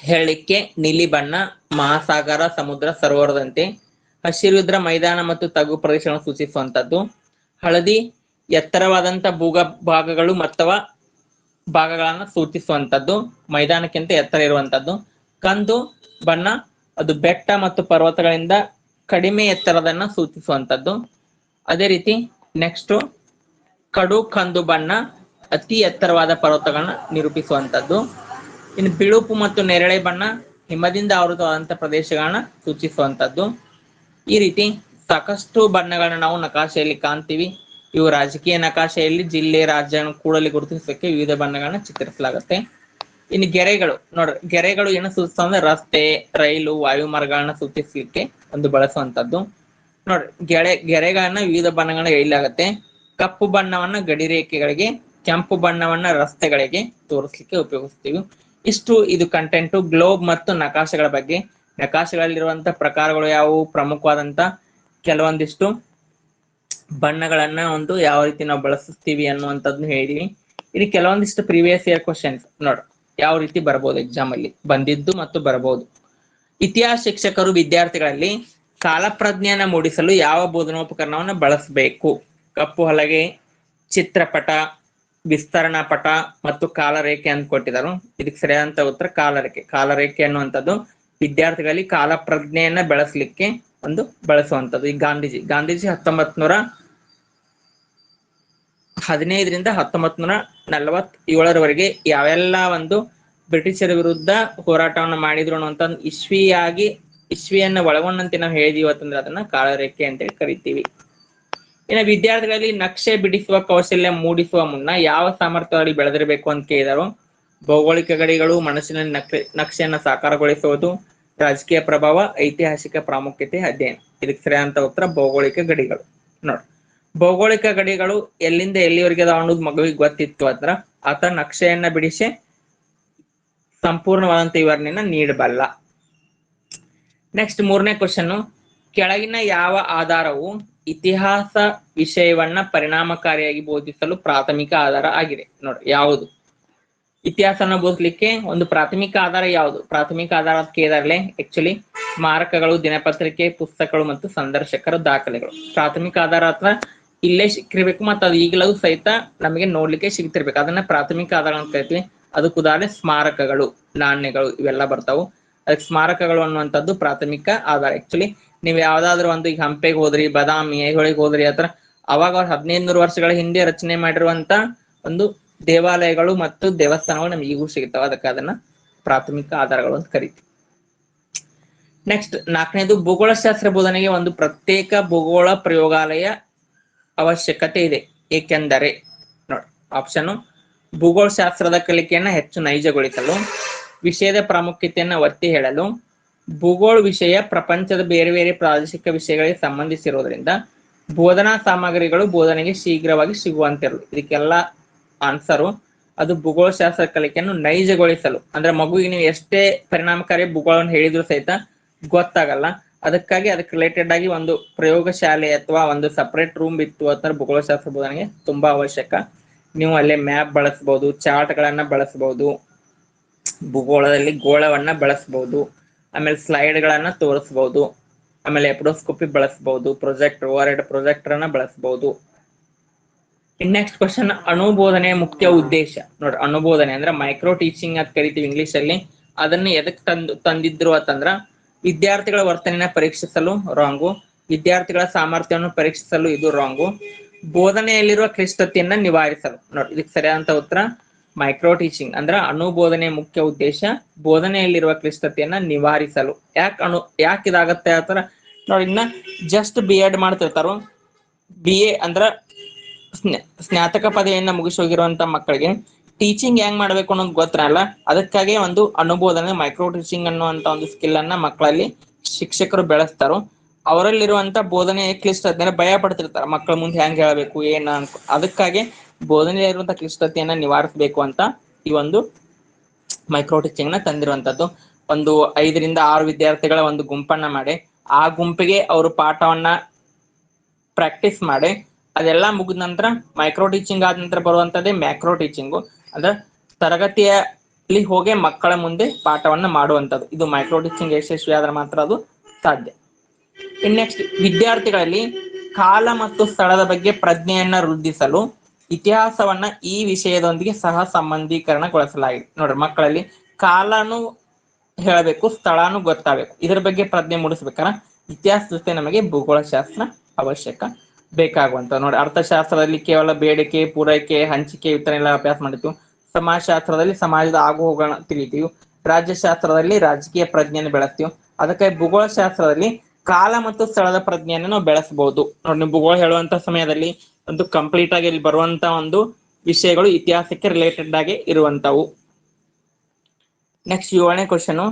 ಹೇಳಲಿಕ್ಕೆ ನೀಲಿ ಬಣ್ಣ, ಮಹಾಸಾಗರ, ಸಮುದ್ರ, ಸರೋವರದಂತೆ. ಹಸಿರು ಇದ್ರ ಮೈದಾನ ಮತ್ತು ತಗ್ಗು ಪ್ರದೇಶಗಳನ್ನು ಸೂಚಿಸುವಂತದ್ದು. ಹಳದಿ ಎತ್ತರವಾದಂತ ಭಾಗಗಳು ಅಥವಾ ಭಾಗಗಳನ್ನ ಸೂಚಿಸುವಂತದ್ದು, ಮೈದಾನಕ್ಕಿಂತ ಎತ್ತರ ಇರುವಂತದ್ದು. ಕಂದು ಬಣ್ಣ ಅದು ಬೆಟ್ಟ ಮತ್ತು ಪರ್ವತಗಳಿಂದ ಕಡಿಮೆ ಎತ್ತರದನ್ನ ಸೂಚಿಸುವಂತದ್ದು. ಅದೇ ರೀತಿ ನೆಕ್ಸ್ಟ್ ಕಡು ಕಂದು ಬಣ್ಣ ಅತಿ ಎತ್ತರವಾದ ಪರ್ವತಗಳನ್ನ ನಿರೂಪಿಸುವಂತದ್ದು. ಇನ್ನು ಬಿಳುಪು ಮತ್ತು ನೇರಳೆ ಬಣ್ಣ ಹಿಮದಿಂದ ಆವೃತವಾದಂತ ಪ್ರದೇಶಗಳನ್ನ ಸೂಚಿಸುವಂತದ್ದು. ಈ ರೀತಿ ಸಾಕಷ್ಟು ಬಣ್ಣಗಳನ್ನ ನಾವು ನಕಾಶೆಯಲ್ಲಿ ಕಾಣ್ತೀವಿ. ಇವು ರಾಜಕೀಯ ನಕಾಶೆಯಲ್ಲಿ ಜಿಲ್ಲೆ ರಾಜ್ಯಗಳನ್ನು ಕೂಡಲಿ ಗುರುತಿಸಲಿಕ್ಕೆ ವಿವಿಧ ಬಣ್ಣಗಳನ್ನ ಚಿತ್ರಿಸಲಾಗುತ್ತೆ. ಇನ್ನು ಗೆರೆಗಳು ನೋಡ್ರಿ, ಗೆರೆಗಳು ಏನು ಸೂಚಿಸ್ತಾವ ಅಂದ್ರೆ ರಸ್ತೆ, ರೈಲು, ವಾಯು ಮಾರ್ಗಗಳನ್ನ ಸೂಚಿಸಲಿಕ್ಕೆ ಒಂದು ಬಳಸುವಂತದ್ದು. ನೋಡ್ರಿ, ಗೆರೆಗಳನ್ನ ವಿವಿಧ ಬಣ್ಣಗಳನ್ನ ಎಳೆಯಲಾಗುತ್ತೆ. ಕಪ್ಪು ಬಣ್ಣವನ್ನ ಗಡಿ ರೇಖೆಗಳಿಗೆ, ಕೆಂಪು ಬಣ್ಣವನ್ನ ರಸ್ತೆಗಳಿಗೆ ತೋರಿಸಲಿಕ್ಕೆ ಉಪಯೋಗಿಸ್ತೀವಿ. ಇಷ್ಟು ಇದು ಕಂಟೆಂಟು ಗ್ಲೋಬ್ ಮತ್ತು ನಕಾಶೆಗಳ ಬಗ್ಗೆ. ನಕಾಶೆಗಳಲ್ಲಿರುವಂತಹ ಪ್ರಕಾರಗಳು ಯಾವುವು, ಪ್ರಮುಖವಾದಂತ ಕೆಲವೊಂದಿಷ್ಟು ಬಣ್ಣಗಳನ್ನ ಒಂದು ಯಾವ ರೀತಿ ನಾವು ಬಳಸ್ತೀವಿ ಅನ್ನುವಂಥದ್ದನ್ನು ಹೇಳಿದೀವಿ. ಇಲ್ಲಿ ಕೆಲವೊಂದಿಷ್ಟು ಪ್ರೀವಿಯಸ್ ಇಯರ್ ಕ್ವಶನ್ಸ್ ನೋಡ್ರಿ ಯಾವ ರೀತಿ ಬರ್ಬೋದು, ಎಕ್ಸಾಮ್ ಅಲ್ಲಿ ಬಂದಿದ್ದು ಮತ್ತು ಬರಬಹುದು. ಇತಿಹಾಸ ಶಿಕ್ಷಕರು ವಿದ್ಯಾರ್ಥಿಗಳಲ್ಲಿ ಕಾಲಪ್ರಜ್ಞೆಯನ್ನ ಮೂಡಿಸಲು ಯಾವ ಬೋಧನೋಪಕರಣವನ್ನು ಬಳಸಬೇಕು? ಕಪ್ಪು ಹಲಗೆ, ಚಿತ್ರಪಟ, ವಿಸ್ತರಣಾ ಪಟ ಮತ್ತು ಕಾಲರೇಖೆ ಅಂತ ಕೊಟ್ಟಿದ್ದಾರೆ. ಇದಕ್ಕೆ ಸರಿಯಾದಂತ ಉತ್ತರ ಕಾಲರೇಖೆ. ಕಾಲರೇಖೆ ಅನ್ನುವಂಥದ್ದು ವಿದ್ಯಾರ್ಥಿಗಳಲ್ಲಿ ಕಾಲಪ್ರಜ್ಞೆಯನ್ನ ಬೆಳೆಸಲಿಕ್ಕೆ ಒಂದು ಬಳಸುವಂಥದ್ದು. ಈ ಗಾಂಧೀಜಿ 1915ರಿಂದ 1947ರವರೆಗೆ ಯಾವೆಲ್ಲ ಒಂದು ಬ್ರಿಟಿಷರ ವಿರುದ್ಧ ಹೋರಾಟವನ್ನು ಮಾಡಿದ್ರು ಅನ್ನುವಂಥ ಇಸ್ವಿಯನ್ನ ಒಳಗೊಂಡಂತೆ ನಾವು ಹೇಳಿದೀವಿ ಅಂತಂದ್ರೆ ಅದನ್ನ ಕಾಲರೇಖೆ ಅಂತೇಳಿ ಕರಿತೀವಿ. ಇನ್ನು ವಿದ್ಯಾರ್ಥಿಗಳಲ್ಲಿ ನಕ್ಷೆ ಬಿಡಿಸುವ ಕೌಶಲ್ಯ ಮೂಡಿಸುವ ಮುನ್ನ ಯಾವ ಸಾಮರ್ಥ್ಯದಲ್ಲಿ ಬೆಳೆದಿರಬೇಕು ಅಂತ ಕೇಳಿದರು. ಭೌಗೋಳಿಕ ಗಡಿಗಳು, ಮನಸ್ಸಿನಲ್ಲಿ ನಕ್ಷೆಯನ್ನ ಸಾಕಾರಗೊಳಿಸುವುದು, ರಾಜಕೀಯ ಪ್ರಭಾವ, ಐತಿಹಾಸಿಕ ಪ್ರಾಮುಖ್ಯತೆ ಅಧ್ಯಯನ. ಇದಕ್ಕೆ ಸರಿಯಾದಂತ ಉತ್ತರ ಭೌಗೋಳಿಕ ಗಡಿಗಳು. ನೋಡಿ, ಭೌಗೋಳಿಕ ಗಡಿಗಳು ಎಲ್ಲಿಂದ ಎಲ್ಲಿವರೆಗೆ ಅದಾವ ಅನ್ನೋದು ಮಗುವಿಗೆ ಗೊತ್ತಿತ್ತು ಅಂದ್ರ ಆತ ನಕ್ಷೆಯನ್ನ ಬಿಡಿಸಿ ಸಂಪೂರ್ಣವಾದಂತ ವಿವರಣೆಯನ್ನ ನೀಡಬಲ್ಲ. ನೆಕ್ಸ್ಟ್ 3ನೇ ಕ್ವಶನ್, ಕೆಳಗಿನ ಯಾವ ಆಧಾರವು ಇತಿಹಾಸ ವಿಷಯವನ್ನ ಪರಿಣಾಮಕಾರಿಯಾಗಿ ಬೋಧಿಸಲು ಪ್ರಾಥಮಿಕ ಆಧಾರ ಆಗಿದೆ? ನೋಡಿ, ಯಾವುದು ಇತಿಹಾಸನ ಬೋಧಿಸಲಿಕ್ಕೆ ಒಂದು ಪ್ರಾಥಮಿಕ ಆಧಾರ ಯಾವುದು? ಪ್ರಾಥಮಿಕ ಆಧಾರ ಕೇಳಿದಾಗಲೇ ಆಕ್ಚುಲಿ ಸ್ಮಾರಕಗಳು, ದಿನಪತ್ರಿಕೆ, ಪುಸ್ತಕಗಳು ಮತ್ತು ಸಂದರ್ಶಕರ ದಾಖಲೆಗಳು. ಪ್ರಾಥಮಿಕ ಆಧಾರ ಅಥವಾ ಇಲ್ಲೇ ಸಿಕ್ಕಿರ್ಬೇಕು ಮತ್ತು ಅದು ಈಗಲೂ ಸಹಿತ ನಮಗೆ ನೋಡ್ಲಿಕ್ಕೆ ಸಿಗ್ತಿರ್ಬೇಕು, ಅದನ್ನ ಪ್ರಾಥಮಿಕ ಆಧಾರ ಅಂತ ಕರಿತೀವಿ. ಅದಕ್ಕೆ ಉದಾಹರಣೆ ಸ್ಮಾರಕಗಳು, ನಾಣ್ಯಗಳು ಇವೆಲ್ಲ ಬರ್ತಾವು. ಅದಕ್ಕೆ ಸ್ಮಾರಕಗಳು ಅನ್ನುವಂಥದ್ದು ಪ್ರಾಥಮಿಕ ಆಧಾರ. ಆಕ್ಚುಲಿ ನೀವು ಯಾವ್ದಾದ್ರು ಒಂದು ಈಗ ಹಂಪೆಗೆ ಹೋದ್ರಿ, ಬಾದಾಮಿ, ಐಹೊಳೆಗೆ ಹೋದ್ರಿ, ಅಥವಾ ಅವಾಗ 1500 ವರ್ಷಗಳ ಹಿಂದೆ ರಚನೆ ಮಾಡಿರುವಂತ ಒಂದು ದೇವಾಲಯಗಳು ಮತ್ತು ದೇವಸ್ಥಾನಗಳು ನಮ್ಗೆ ಈಗೂ ಸಿಗ್ತಾವ. ಅದಕ್ಕೆ ಅದನ್ನ ಪ್ರಾಥಮಿಕ ಆಧಾರಗಳು ಅಂತ ಕರಿತೀವಿ. ನೆಕ್ಸ್ಟ್ 4ನೇದು, ಭೂಗೋಳಶಾಸ್ತ್ರ ಬೋಧನೆಗೆ ಒಂದು ಪ್ರತ್ಯೇಕ ಭೂಗೋಳ ಪ್ರಯೋಗಾಲಯ ಅವಶ್ಯಕತೆ ಇದೆ, ಏಕೆಂದರೆ ನೋಡಿ ಆಪ್ಷನ್ ಭೂಗೋಳಶಾಸ್ತ್ರದ ಕಲಿಕೆಯನ್ನ ಹೆಚ್ಚು ನೈಜಗೊಳಿಸಲು, ವಿಷಯದ ಪ್ರಾಮುಖ್ಯತೆಯನ್ನ ಒತ್ತಿ ಹೇಳಲು, ಭೂಗೋಳ ವಿಷಯ ಪ್ರಪಂಚದ ಬೇರೆ ಬೇರೆ ಪ್ರಾದೇಶಿಕ ವಿಷಯಗಳಿಗೆ ಸಂಬಂಧಿಸಿರುವುದರಿಂದ, ಬೋಧನಾ ಸಾಮಗ್ರಿಗಳು ಬೋಧನೆಗೆ ಶೀಘ್ರವಾಗಿ ಸಿಗುವಂತಿರಲು. ಇದಕ್ಕೆಲ್ಲ ಆನ್ಸರು ಅದು ಭೂಗೋಳಶಾಸ್ತ್ರ ಕಲಿಕೆಯನ್ನು ನೈಜಗೊಳಿಸಲು. ಅಂದ್ರೆ ಮಗುವಿಗೆ ನೀವು ಎಷ್ಟೇ ಪರಿಣಾಮಕಾರಿ ಭೂಗೋಳವನ್ನು ಹೇಳಿದ್ರು ಸಹಿತ ಗೊತ್ತಾಗಲ್ಲ. ಅದಕ್ಕಾಗಿ ಅದಕ್ಕೆ ರಿಲೇಟೆಡ್ ಆಗಿ ಒಂದು ಪ್ರಯೋಗಶಾಲೆ ಅಥವಾ ಒಂದು ಸಪರೇಟ್ ರೂಮ್ ಇತ್ತು ಅಥವಾ ಭೂಗೋಳಶಾಸ್ತ್ರ ಬೋಧನೆಗೆ ತುಂಬಾ ಅವಶ್ಯಕ. ನೀವು ಅಲ್ಲೇ ಮ್ಯಾಪ್ ಬಳಸಬಹುದು, ಚಾರ್ಟ್ ಗಳನ್ನ ಬಳಸಬಹುದು, ಭೂಗೋಳದಲ್ಲಿ ಗೋಳವನ್ನ ಬಳಸಬಹುದು, ಆಮೇಲೆ ಸ್ಲೈಡ್ ಗಳನ್ನ ತೋರಿಸಬಹುದು, ಆಮೇಲೆ ಎಪ್ಡೋಸ್ಕೋಪಿ ಬಳಸಬಹುದು, ಓವರ್ ಹೆಡ್ ಪ್ರೊಜೆಕ್ಟರ್ ಅನ್ನ ಬಳಸಬಹುದು. ನೆಕ್ಸ್ಟ್ ಕ್ವಶನ್, ಅನುಬೋಧನೆಯ ಮುಖ್ಯ ಉದ್ದೇಶ. ನೋಡ್ರಿ, ಅನುಬೋಧನೆ ಅಂದ್ರೆ ಮೈಕ್ರೋ ಟೀಚಿಂಗ್ ಅಂತ ಕರಿತೀವಿ ಇಂಗ್ಲಿಷ್ ಅಲ್ಲಿ. ಅದನ್ನ ಎದಕ್ ತಂದಿದ್ರು ಅಂತಂದ್ರ ವಿದ್ಯಾರ್ಥಿಗಳ ವರ್ತನೆಯನ್ನ ಪರೀಕ್ಷಿಸಲು ರಾಂಗು, ವಿದ್ಯಾರ್ಥಿಗಳ ಸಾಮರ್ಥ್ಯವನ್ನು ಪರೀಕ್ಷಿಸಲು ಇದು ರಾಂಗು, ಬೋಧನೆಯಲ್ಲಿರುವ ಕ್ಲಿಷ್ಟತೆಯನ್ನ ನಿವಾರಿಸಲು. ನೋಡಿ, ಇದಕ್ಕೆ ಸರಿಯಾದಂತ ಉತ್ತರ ಮೈಕ್ರೋ ಟೀಚಿಂಗ್ ಅಂದ್ರ ಅನುಬೋಧನೆಯ ಮುಖ್ಯ ಉದ್ದೇಶ ಬೋಧನೆಯಲ್ಲಿರುವ ಕ್ಲಿಷ್ಟತೆಯನ್ನ ನಿವಾರಿಸಲು. ಯಾಕೆ ಇದಾಗತ್ತೆ ಆತರ ನೋಡಿ, ಇನ್ನ ಜಸ್ಟ್ BEd ಮಾಡ್ತಿರ್ತಾರೋ, BA ಅಂದ್ರ ಸ್ನಾತಕ ಪದವಿಯನ್ನ ಮುಗಿಸಿ ಹೋಗಿರುವಂತ ಮಕ್ಕಳಿಗೆ ಟೀಚಿಂಗ್ ಹೆಂಗ್ ಮಾಡ್ಬೇಕು ಅನ್ನೋದು ಗೊತ್ತಿರಲ್ಲ. ಅದಕ್ಕಾಗಿ ಒಂದು ಅನುಬೋಧನೆ ಮೈಕ್ರೋ ಟೀಚಿಂಗ್ ಅನ್ನುವಂತ ಒಂದು ಸ್ಕಿಲ್ ಅನ್ನ ಮಕ್ಕಳಲ್ಲಿ ಶಿಕ್ಷಕರು ಬೆಳೆಸ್ತಾರೋ. ಅವರಲ್ಲಿರುವಂತ ಬೋಧನೆ ಕ್ಲಿಷ್ಟತೆ ಭಯ ಪಡ್ತಿರ್ತಾರ, ಮಕ್ಕಳ ಮುಂದೆ ಹೆಂಗ್ ಹೇಳಬೇಕು ಏನ ಅನ್ಕೊ. ಅದಕ್ಕಾಗಿ ಬೋಧನೆಯಲ್ಲಿರುವಂತ ಕ್ಲಿಷ್ಟತೆಯನ್ನ ನಿವಾರಿಸಬೇಕು ಅಂತ ಈ ಒಂದು ಮೈಕ್ರೋ ಟೀಚಿಂಗ್ ನ ತಂದಿರುವಂತದ್ದು. ಒಂದು 5 ರಿಂದ 6 ವಿದ್ಯಾರ್ಥಿಗಳ ಒಂದು ಗುಂಪನ್ನ ಮಾಡಿ ಆ ಗುಂಪಿಗೆ ಅವರು ಪಾಠವನ್ನ ಪ್ರಾಕ್ಟೀಸ್ ಮಾಡಿ ಅದೆಲ್ಲ ಮುಗಿದ ನಂತರ ಮೈಕ್ರೋ ಟೀಚಿಂಗ್ ಆದ ನಂತರ ಬರುವಂತದ್ದೇ ಮ್ಯಾಕ್ರೋ ಟೀಚಿಂಗು. ಅಂದ್ರೆ ತರಗತಿಯಲ್ಲಿ ಹೋಗಿ ಮಕ್ಕಳ ಮುಂದೆ ಪಾಠವನ್ನ ಮಾಡುವಂಥದ್ದು. ಇದು ಮೈಕ್ರೋ ಟೀಚಿಂಗ್ ಯಶಸ್ವಿ ಆದ್ರೆ ಮಾತ್ರ ಅದು ಸಾಧ್ಯ. ಇನ್ ನೆಕ್ಸ್ಟ್, ವಿದ್ಯಾರ್ಥಿಗಳಲ್ಲಿ ಕಾಲ ಮತ್ತು ಸ್ಥಳದ ಬಗ್ಗೆ ಪ್ರಜ್ಞೆಯನ್ನ ವೃದ್ಧಿಸಲು ಇತಿಹಾಸವನ್ನ ಈ ವಿಷಯದೊಂದಿಗೆ ಸಹ ಸಂಬಂಧೀಕರಣಗೊಳಿಸಲಾಗಿದೆ. ನೋಡ್ರಿ, ಮಕ್ಕಳಲ್ಲಿ ಕಾಲನು ಹೇಳಬೇಕು, ಸ್ಥಳನು ಗೊತ್ತಾಗಬೇಕು. ಇದರ ಬಗ್ಗೆ ಪ್ರಜ್ಞೆ ಮೂಡಿಸ್ಬೇಕಾರ ಇತಿಹಾಸ ಜೊತೆ ನಮಗೆ ಭೂಗೋಳಶಾಸ್ತ್ರ ಅವಶ್ಯಕ ಬೇಕಾಗುವಂತ. ನೋಡಿ, ಅರ್ಥಶಾಸ್ತ್ರದಲ್ಲಿ ಕೇವಲ ಬೇಡಿಕೆ, ಪೂರೈಕೆ, ಹಂಚಿಕೆ ಇವನ್ನೆಲ್ಲ ಅಭ್ಯಾಸ ಮಾಡಿದ್ವಿ. ಸಮಾಜಶಾಸ್ತ್ರದಲ್ಲಿ ಸಮಾಜದ ಆಗು ಹೋಗೋಣ ತಿಳಿತೀವಿ. ರಾಜ್ಯಶಾಸ್ತ್ರದಲ್ಲಿ ರಾಜಕೀಯ ಪ್ರಜ್ಞೆಯನ್ನು ಬೆಳೆಸ್ತೀವಿ. ಅದಕ್ಕೆ ಭೂಗೋಳಶಾಸ್ತ್ರದಲ್ಲಿ ಕಾಲ ಮತ್ತು ಸ್ಥಳದ ಪ್ರಜ್ಞೆಯನ್ನು ನಾವು ಬೆಳೆಸಬಹುದು. ನೋಡಿ, ನೀವು ಭೂಗೋಳ ಹೇಳುವಂತ ಸಮಯದಲ್ಲಿ ಒಂದು ಕಂಪ್ಲೀಟ್ ಆಗಿ ಇಲ್ಲಿ ಬರುವಂತ ಒಂದು ವಿಷಯಗಳು ಇತಿಹಾಸಕ್ಕೆ ರಿಲೇಟೆಡ್ ಆಗಿ ಇರುವಂತವು. ನೆಕ್ಸ್ಟ್ 7ನೇ ಕ್ವಶನ್,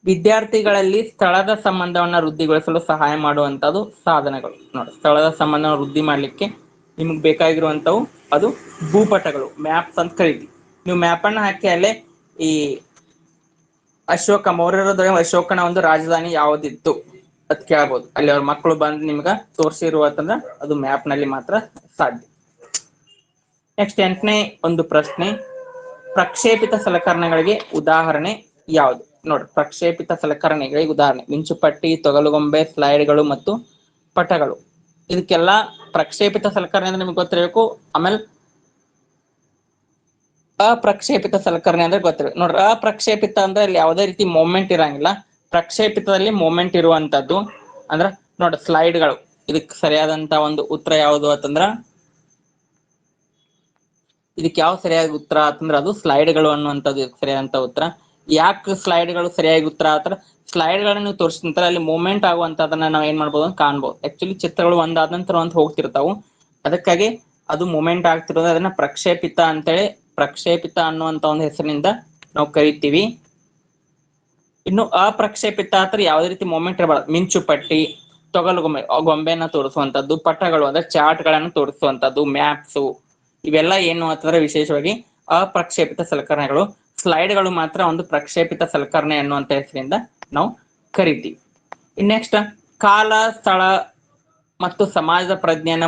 ವಿದ್ಯಾರ್ಥಿಗಳಲ್ಲಿ ಸ್ಥಳದ ಸಂಬಂಧವನ್ನ ವೃದ್ಧಿಗೊಳಿಸಲು ಸಹಾಯ ಮಾಡುವಂತದ್ದು ಸಾಧನಗಳು. ನೋಡಿ, ಸ್ಥಳದ ಸಂಬಂಧವನ್ನು ವೃದ್ಧಿ ಮಾಡ್ಲಿಕ್ಕೆ ನಿಮ್ಗೆ ಬೇಕಾಗಿರುವಂತವು ಅದು ಭೂಪಟಗಳು, ಮ್ಯಾಪ್ಸ್ ಅಂತ ಕರಿತೀವಿ. ನೀವು ಮ್ಯಾಪ್ ಅನ್ನ ಹಾಕಿ ಅಲ್ಲೇ ಈ ಮೌರ್ಯರ ಅಶೋಕನ ಒಂದು ರಾಜಧಾನಿ ಯಾವುದಿತ್ತು ಅದ್ ಕೇಳಬಹುದು. ಅಲ್ಲಿ ಅವ್ರ ಮಕ್ಕಳು ಬಂದು ನಿಮ್ಗ ತೋರಿಸಿರುವಂತಂದ್ರ ಅದು ಮ್ಯಾಪ್ ನಲ್ಲಿ ಮಾತ್ರ ಸಾಧ್ಯ. ನೆಕ್ಸ್ಟ್ 8ನೇ ಒಂದು ಪ್ರಶ್ನೆ, ಪ್ರಕ್ಷೇಪಿತ ಸಲಕರಣೆಗಳಿಗೆ ಉದಾಹರಣೆ ಯಾವುದು? ನೋಡಿ, ಪ್ರಕ್ಷೇಪಿತ ಸಲಕರಣೆಗಳಿಗೆ ಉದಾಹರಣೆ ಮಿಂಚುಪಟ್ಟಿ, ತೊಗಲುಗೊಂಬೆ, ಸ್ಲೈಡ್ಗಳು ಮತ್ತು ಪಟಗಳು. ಇದಕ್ಕೆಲ್ಲ ಪ್ರಕ್ಷೇಪಿತ ಸಲಕರಣೆ ಅಂದ್ರೆ ನಿಮ್ಗೆ ಗೊತ್ತಿರಬೇಕು. ಆಮೇಲೆ ಅಪ್ರಕ್ಷೇಪಿತ ಸಲಕರಣೆ ಅಂದ್ರೆ ಗೊತ್ತಿರಬೇಕು. ನೋಡ್ರಿ, ಅಪ್ರಕ್ಷೇಪಿತ ಅಂದ್ರೆ ಅಲ್ಲಿ ಯಾವುದೇ ರೀತಿ ಮೂವ್ಮೆಂಟ್ ಇರಂಗಿಲ್ಲ. ಪ್ರಕ್ಷೇಪಿತದಲ್ಲಿ ಮೂವ್ಮೆಂಟ್ ಇರುವಂತದ್ದು ಅಂದ್ರ ನೋಡಿ, ಸ್ಲೈಡ್ಗಳು. ಇದಕ್ಕೆ ಸರಿಯಾದಂತ ಒಂದು ಉತ್ತರ ಯಾವುದು ಅಂತಂದ್ರ, ಇದಕ್ಕೆ ಯಾವ ಸರಿಯಾದ ಉತ್ತರ ಅಂತಂದ್ರೆ ಅದು ಸ್ಲೈಡ್ಗಳು ಅನ್ನುವಂಥದ್ದು ಸರಿಯಾದಂತ ಉತ್ತರ. ಯಾಕೆ ಸ್ಲೈಡ್ಗಳು ಸರಿಯಾಗಿ ಉತ್ತರ ಆತರ? ಸ್ಲೈಡ್ ಗಳನ್ನ ನೀವು ತೋರಿಸಿದ ಅಲ್ಲಿ ಮೂವ್ಮೆಂಟ್ ಆಗುವಂತದನ್ನ ನಾವು ಏನ್ ಮಾಡ್ಬೋದು ಕಾಣ್ಬೋದು. ಆಕ್ಚುಲಿ ಚಿತ್ರಗಳು ಒಂದಾದ ನಂತರ ಒಂದು ಹೋಗ್ತಿರ್ತಾವು, ಅದಕ್ಕಾಗಿ ಅದು ಮೂವ್ಮೆಂಟ್ ಆಗ್ತಿರೋದು ಅದನ್ನ ಪ್ರಕ್ಷೇಪಿತ ಅಂತೇಳಿ, ಪ್ರಕ್ಷೇಪಿತ ಅನ್ನುವಂತ ಒಂದು ಹೆಸರಿನಿಂದ ನಾವು ಕರಿತೀವಿ. ಇನ್ನು ಅಪ್ರಕ್ಷೇಪಿತ ಆತರ ಯಾವುದೇ ರೀತಿ ಮೂವ್ಮೆಂಟ್ ಇರಬಾರ್ದು. ಮಿಂಚುಪಟ್ಟಿ, ಗೊಂಬೆನ ತೋರಿಸುವಂತದ್ದು, ಪಟಗಳು ಅಂದ್ರೆ ಚಾರ್ಟ್ ಗಳನ್ನು ತೋರಿಸುವಂತದ್ದು, ಮ್ಯಾಪ್ಸ್, ಇವೆಲ್ಲ ಏನು ಅಂತಂದ್ರೆ ವಿಶೇಷವಾಗಿ ಅಪ್ರಕ್ಷೇಪಿತ ಸಲಕರಣೆಗಳು. ಸ್ಲೈಡ್ಗಳು ಮಾತ್ರ ಒಂದು ಪ್ರಕ್ಷೇಪಿತ ಸಲಕರಣೆ ಅನ್ನುವಂತ ಹೆಸರಿಂದ ನಾವು ಕರಿತೀವಿ. ಇನ್ ನೆಕ್ಸ್ಟ್, ಕಾಲ, ಸ್ಥಳ ಮತ್ತು ಸಮಾಜದ ಪ್ರಜ್ಞೆಯನ್ನ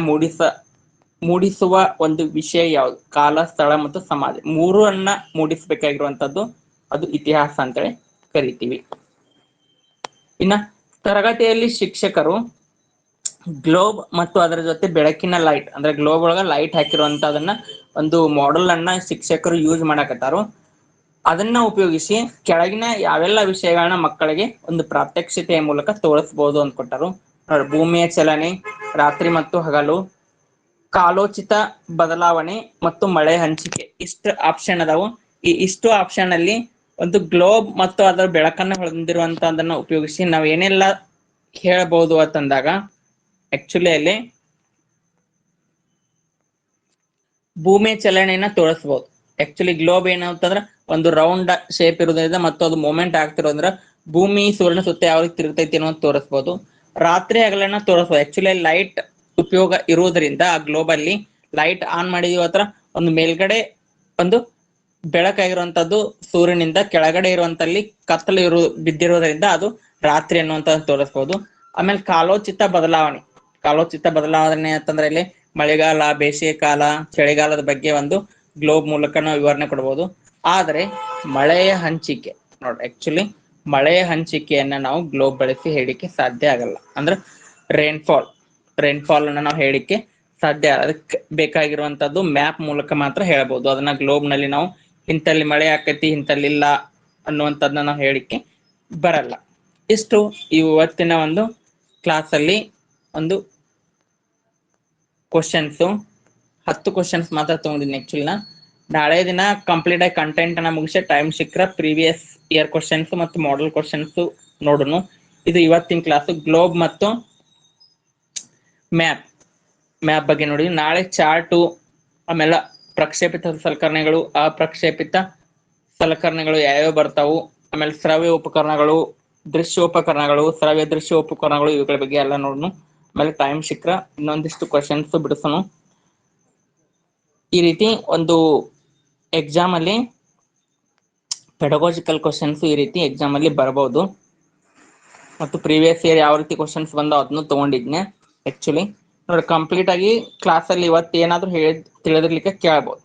ಮೂಡಿಸುವ ಒಂದು ವಿಷಯ ಯಾವುದು? ಕಾಲ, ಸ್ಥಳ ಮತ್ತು ಸಮಾಜ ಮೂರನ್ನ ಮೂಡಿಸಬೇಕಾಗಿರುವಂತದ್ದು ಅದು ಇತಿಹಾಸ ಅಂತೇಳಿ ಕರಿತೀವಿ. ಇನ್ನ ತರಗತಿಯಲ್ಲಿ ಶಿಕ್ಷಕರು ಗ್ಲೋಬ್ ಮತ್ತು ಅದರ ಜೊತೆ ಬೆಳಕಿನ ಲೈಟ್ ಅಂದ್ರೆ ಗ್ಲೋಬ್ ಒಳಗ ಲೈಟ್ ಹಾಕಿರುವಂತದನ್ನ ಒಂದು ಮಾಡೆಲ್ ಅನ್ನ ಶಿಕ್ಷಕರು ಯೂಸ್ ಮಾಡಕತ್ತಾರು. ಅದನ್ನ ಉಪಯೋಗಿಸಿ ಕೆಳಗಿನ ಯಾವೆಲ್ಲ ವಿಷಯಗಳನ್ನ ಮಕ್ಕಳಿಗೆ ಒಂದು ಪ್ರಾತ್ಯಕ್ಷಿತೆಯ ಮೂಲಕ ತೋರಿಸಬಹುದು ಅಂತ ಕೊಟ್ಟರು. ನೋಡಿ, ಭೂಮಿಯ ಚಲನೆ, ರಾತ್ರಿ ಮತ್ತು ಹಗಲು, ಕಾಲೋಚಿತ ಬದಲಾವಣೆ ಮತ್ತು ಮಳೆ ಹಂಚಿಕೆ, ಇಷ್ಟು ಆಪ್ಷನ್ ಅದಾವು. ಈ ಇಷ್ಟು ಆಪ್ಷನ್ ಅಲ್ಲಿ ಒಂದು ಗ್ಲೋಬ್ ಮತ್ತು ಅದರ ಬೆಳಕನ್ನು ಹೊಂದಿರುವಂತದನ್ನ ಉಪಯೋಗಿಸಿ ನಾವು ಏನೆಲ್ಲ ಹೇಳಬಹುದು ಅಂತಂದಾಗ, ಆಕ್ಚುಲಿ ಅಲ್ಲಿ ಭೂಮಿಯ ಚಲನೆಯನ್ನ ತೋರಿಸಬಹುದು. ಆಕ್ಚುಲಿ ಗ್ಲೋಬ್ ಏನಂತಂದ್ರ ಒಂದು ರೌಂಡ್ ಶೇಪ್ ಇರೋದ್ರಿಂದ ಮತ್ತು ಅದು ಮೂವ್ಮೆಂಟ್ ಆಗ್ತಿರೋದ್ರ ಭೂಮಿ ಸೂರ್ಯನ ಸುತ್ತ ಯಾವ ರೀತಿ ತಿರುಗ್ತೈತಿ ಅನ್ನೋದು ತೋರಿಸಬಹುದು. ರಾತ್ರಿ ಹಗಲನ್ನ ತೋರಿಸಬಹುದು. ಆಕ್ಚುಲಿ ಲೈಟ್ ಉಪಯೋಗ ಇರುವುದರಿಂದ ಆ ಗ್ಲೋಬ್ ಅಲ್ಲಿ ಲೈಟ್ ಆನ್ ಮಾಡಿದೀವಿ ಹತ್ರ ಒಂದು ಮೇಲ್ಗಡೆ ಒಂದು ಬೆಳಕಾಗಿರುವಂತದ್ದು ಸೂರ್ಯನಿಂದ, ಕೆಳಗಡೆ ಇರುವಂತಲ್ಲಿ ಕತ್ತಲು ಬಿದ್ದಿರೋದ್ರಿಂದ ಅದು ರಾತ್ರಿ ಅನ್ನುವಂಥದ್ದು ತೋರಿಸಬಹುದು. ಆಮೇಲೆ ಕಾಲೋಚಿತ ಬದಲಾವಣೆ ಅಂತಂದ್ರೆ ಇಲ್ಲಿ ಮಳೆಗಾಲ, ಬೇಸಿಗೆ ಕಾಲ, ಚಳಿಗಾಲದ ಬಗ್ಗೆ ಒಂದು ಗ್ಲೋಬ್ ಮೂಲಕ ನಾವು ವಿವರಣೆ ಕೊಡಬಹುದು. ಆದರೆ ಮಳೆಯ ಹಂಚಿಕೆ ನೋಡಿ, ಆಕ್ಚುಲಿ ಮಳೆಯ ಹಂಚಿಕೆಯನ್ನ ನಾವು ಗ್ಲೋಬ್ ಬಳಸಿ ಹೇಳಿಕೆ ಸಾಧ್ಯ ಆಗಲ್ಲ. ಅಂದ್ರೆ ರೈನ್ಫಾಲ್ ಅನ್ನ ನಾವು ಹೇಳಿಕೆ ಸಾಧ್ಯ, ಅದಕ್ಕೆ ಬೇಕಾಗಿರುವಂತದ್ದು ಮ್ಯಾಪ್ ಮೂಲಕ ಮಾತ್ರ ಹೇಳಬಹುದು. ಅದನ್ನ ಗ್ಲೋಬ್ ನಲ್ಲಿ ನಾವು ಇಂತಲ್ಲಿ ಮಳೆ ಆಕೈತಿ ಇಂತಲ್ಲಿ ಇಲ್ಲ ಅನ್ನುವಂಥದ್ದನ್ನ ನಾವು ಹೇಳಿಕೆ ಬರಲ್ಲ. ಇಷ್ಟು ಇವತ್ತಿನ ಒಂದು ಕ್ಲಾಸ್ ಅಲ್ಲಿ ಒಂದು ಕ್ವಶನ್ಸ್ 10 ಕ್ವಶನ್ಸ್ ಮಾತ್ರ ತಗೊಂಡಿದ್ದೀನಿ. ಆಕ್ಚುಲಿ ನಾಳೆ ದಿನ ಕಂಪ್ಲೀಟ್ ಆಗಿ ಕಂಟೆಂಟ್ ಅನ್ನ ಮುಗಿಸಿ ಟೈಮ್ ಸಿಕ್ಕರೆ ಪ್ರೀವಿಯಸ್ ಇಯರ್ ಕ್ವಶನ್ಸ್ ಮತ್ತು ಮಾಡೆಲ್ ಕ್ವಶನ್ಸ್ ನೋಡೋಣ. ಇದು ಇವತ್ತಿನ ಕ್ಲಾಸ್ ಗ್ಲೋಬ್ ಮತ್ತು ಮ್ಯಾಪ್ ಬಗ್ಗೆ ನೋಡಿ. ನಾಳೆ ಚಾರ್ಟು, ಆಮೇಲೆ ಪ್ರಕ್ಷೇಪಿತ ಸಲಕರಣೆಗಳು, ಅಪ್ರಕ್ಷೇಪಿತ ಸಲಕರಣೆಗಳು ಯಾವ್ಯಾವ ಬರ್ತಾವು, ಆಮೇಲೆ ಶ್ರವ್ಯ ಉಪಕರಣಗಳು, ಶ್ರವ್ಯ ದೃಶ್ಯ ಉಪಕರಣಗಳು, ಇವುಗಳ ಬಗ್ಗೆ ಎಲ್ಲ ನೋಡೋಣ. ಆಮೇಲೆ ಟೈಮ್ ಸಿಕ್ಕ್ರ ಇನ್ನೊಂದಿಷ್ಟು ಕ್ವಶನ್ಸ್ ಬಿಡಿಸೋಣ. ಈ ರೀತಿ ಒಂದು ಎಕ್ಸಾಮ್ ಅಲ್ಲಿ ಪೆಡಗಾಜಿಕಲ್ ಕ್ವಶನ್ಸ್ ಈ ರೀತಿ ಎಕ್ಸಾಮ್ ಅಲ್ಲಿ ಬರಬಹುದು. ಮತ್ತು ಪ್ರೀವಿಯಸ್ ಇಯರ್ ಯಾವ ರೀತಿ ಕ್ವಶನ್ಸ್ ಬಂದಾವ ಅದನ್ನು ತಗೊಂಡಿದ್ನೆ. ಆಕ್ಚುಲಿ ನೋಡಿ, ಕಂಪ್ಲೀಟ್ ಆಗಿ ಕ್ಲಾಸ್ ಅಲ್ಲಿ ಇವತ್ತು ಏನಾದ್ರು ತಿಳಿದಿರ್ಲಿಕ್ಕೆ ಕೇಳಬಹುದು.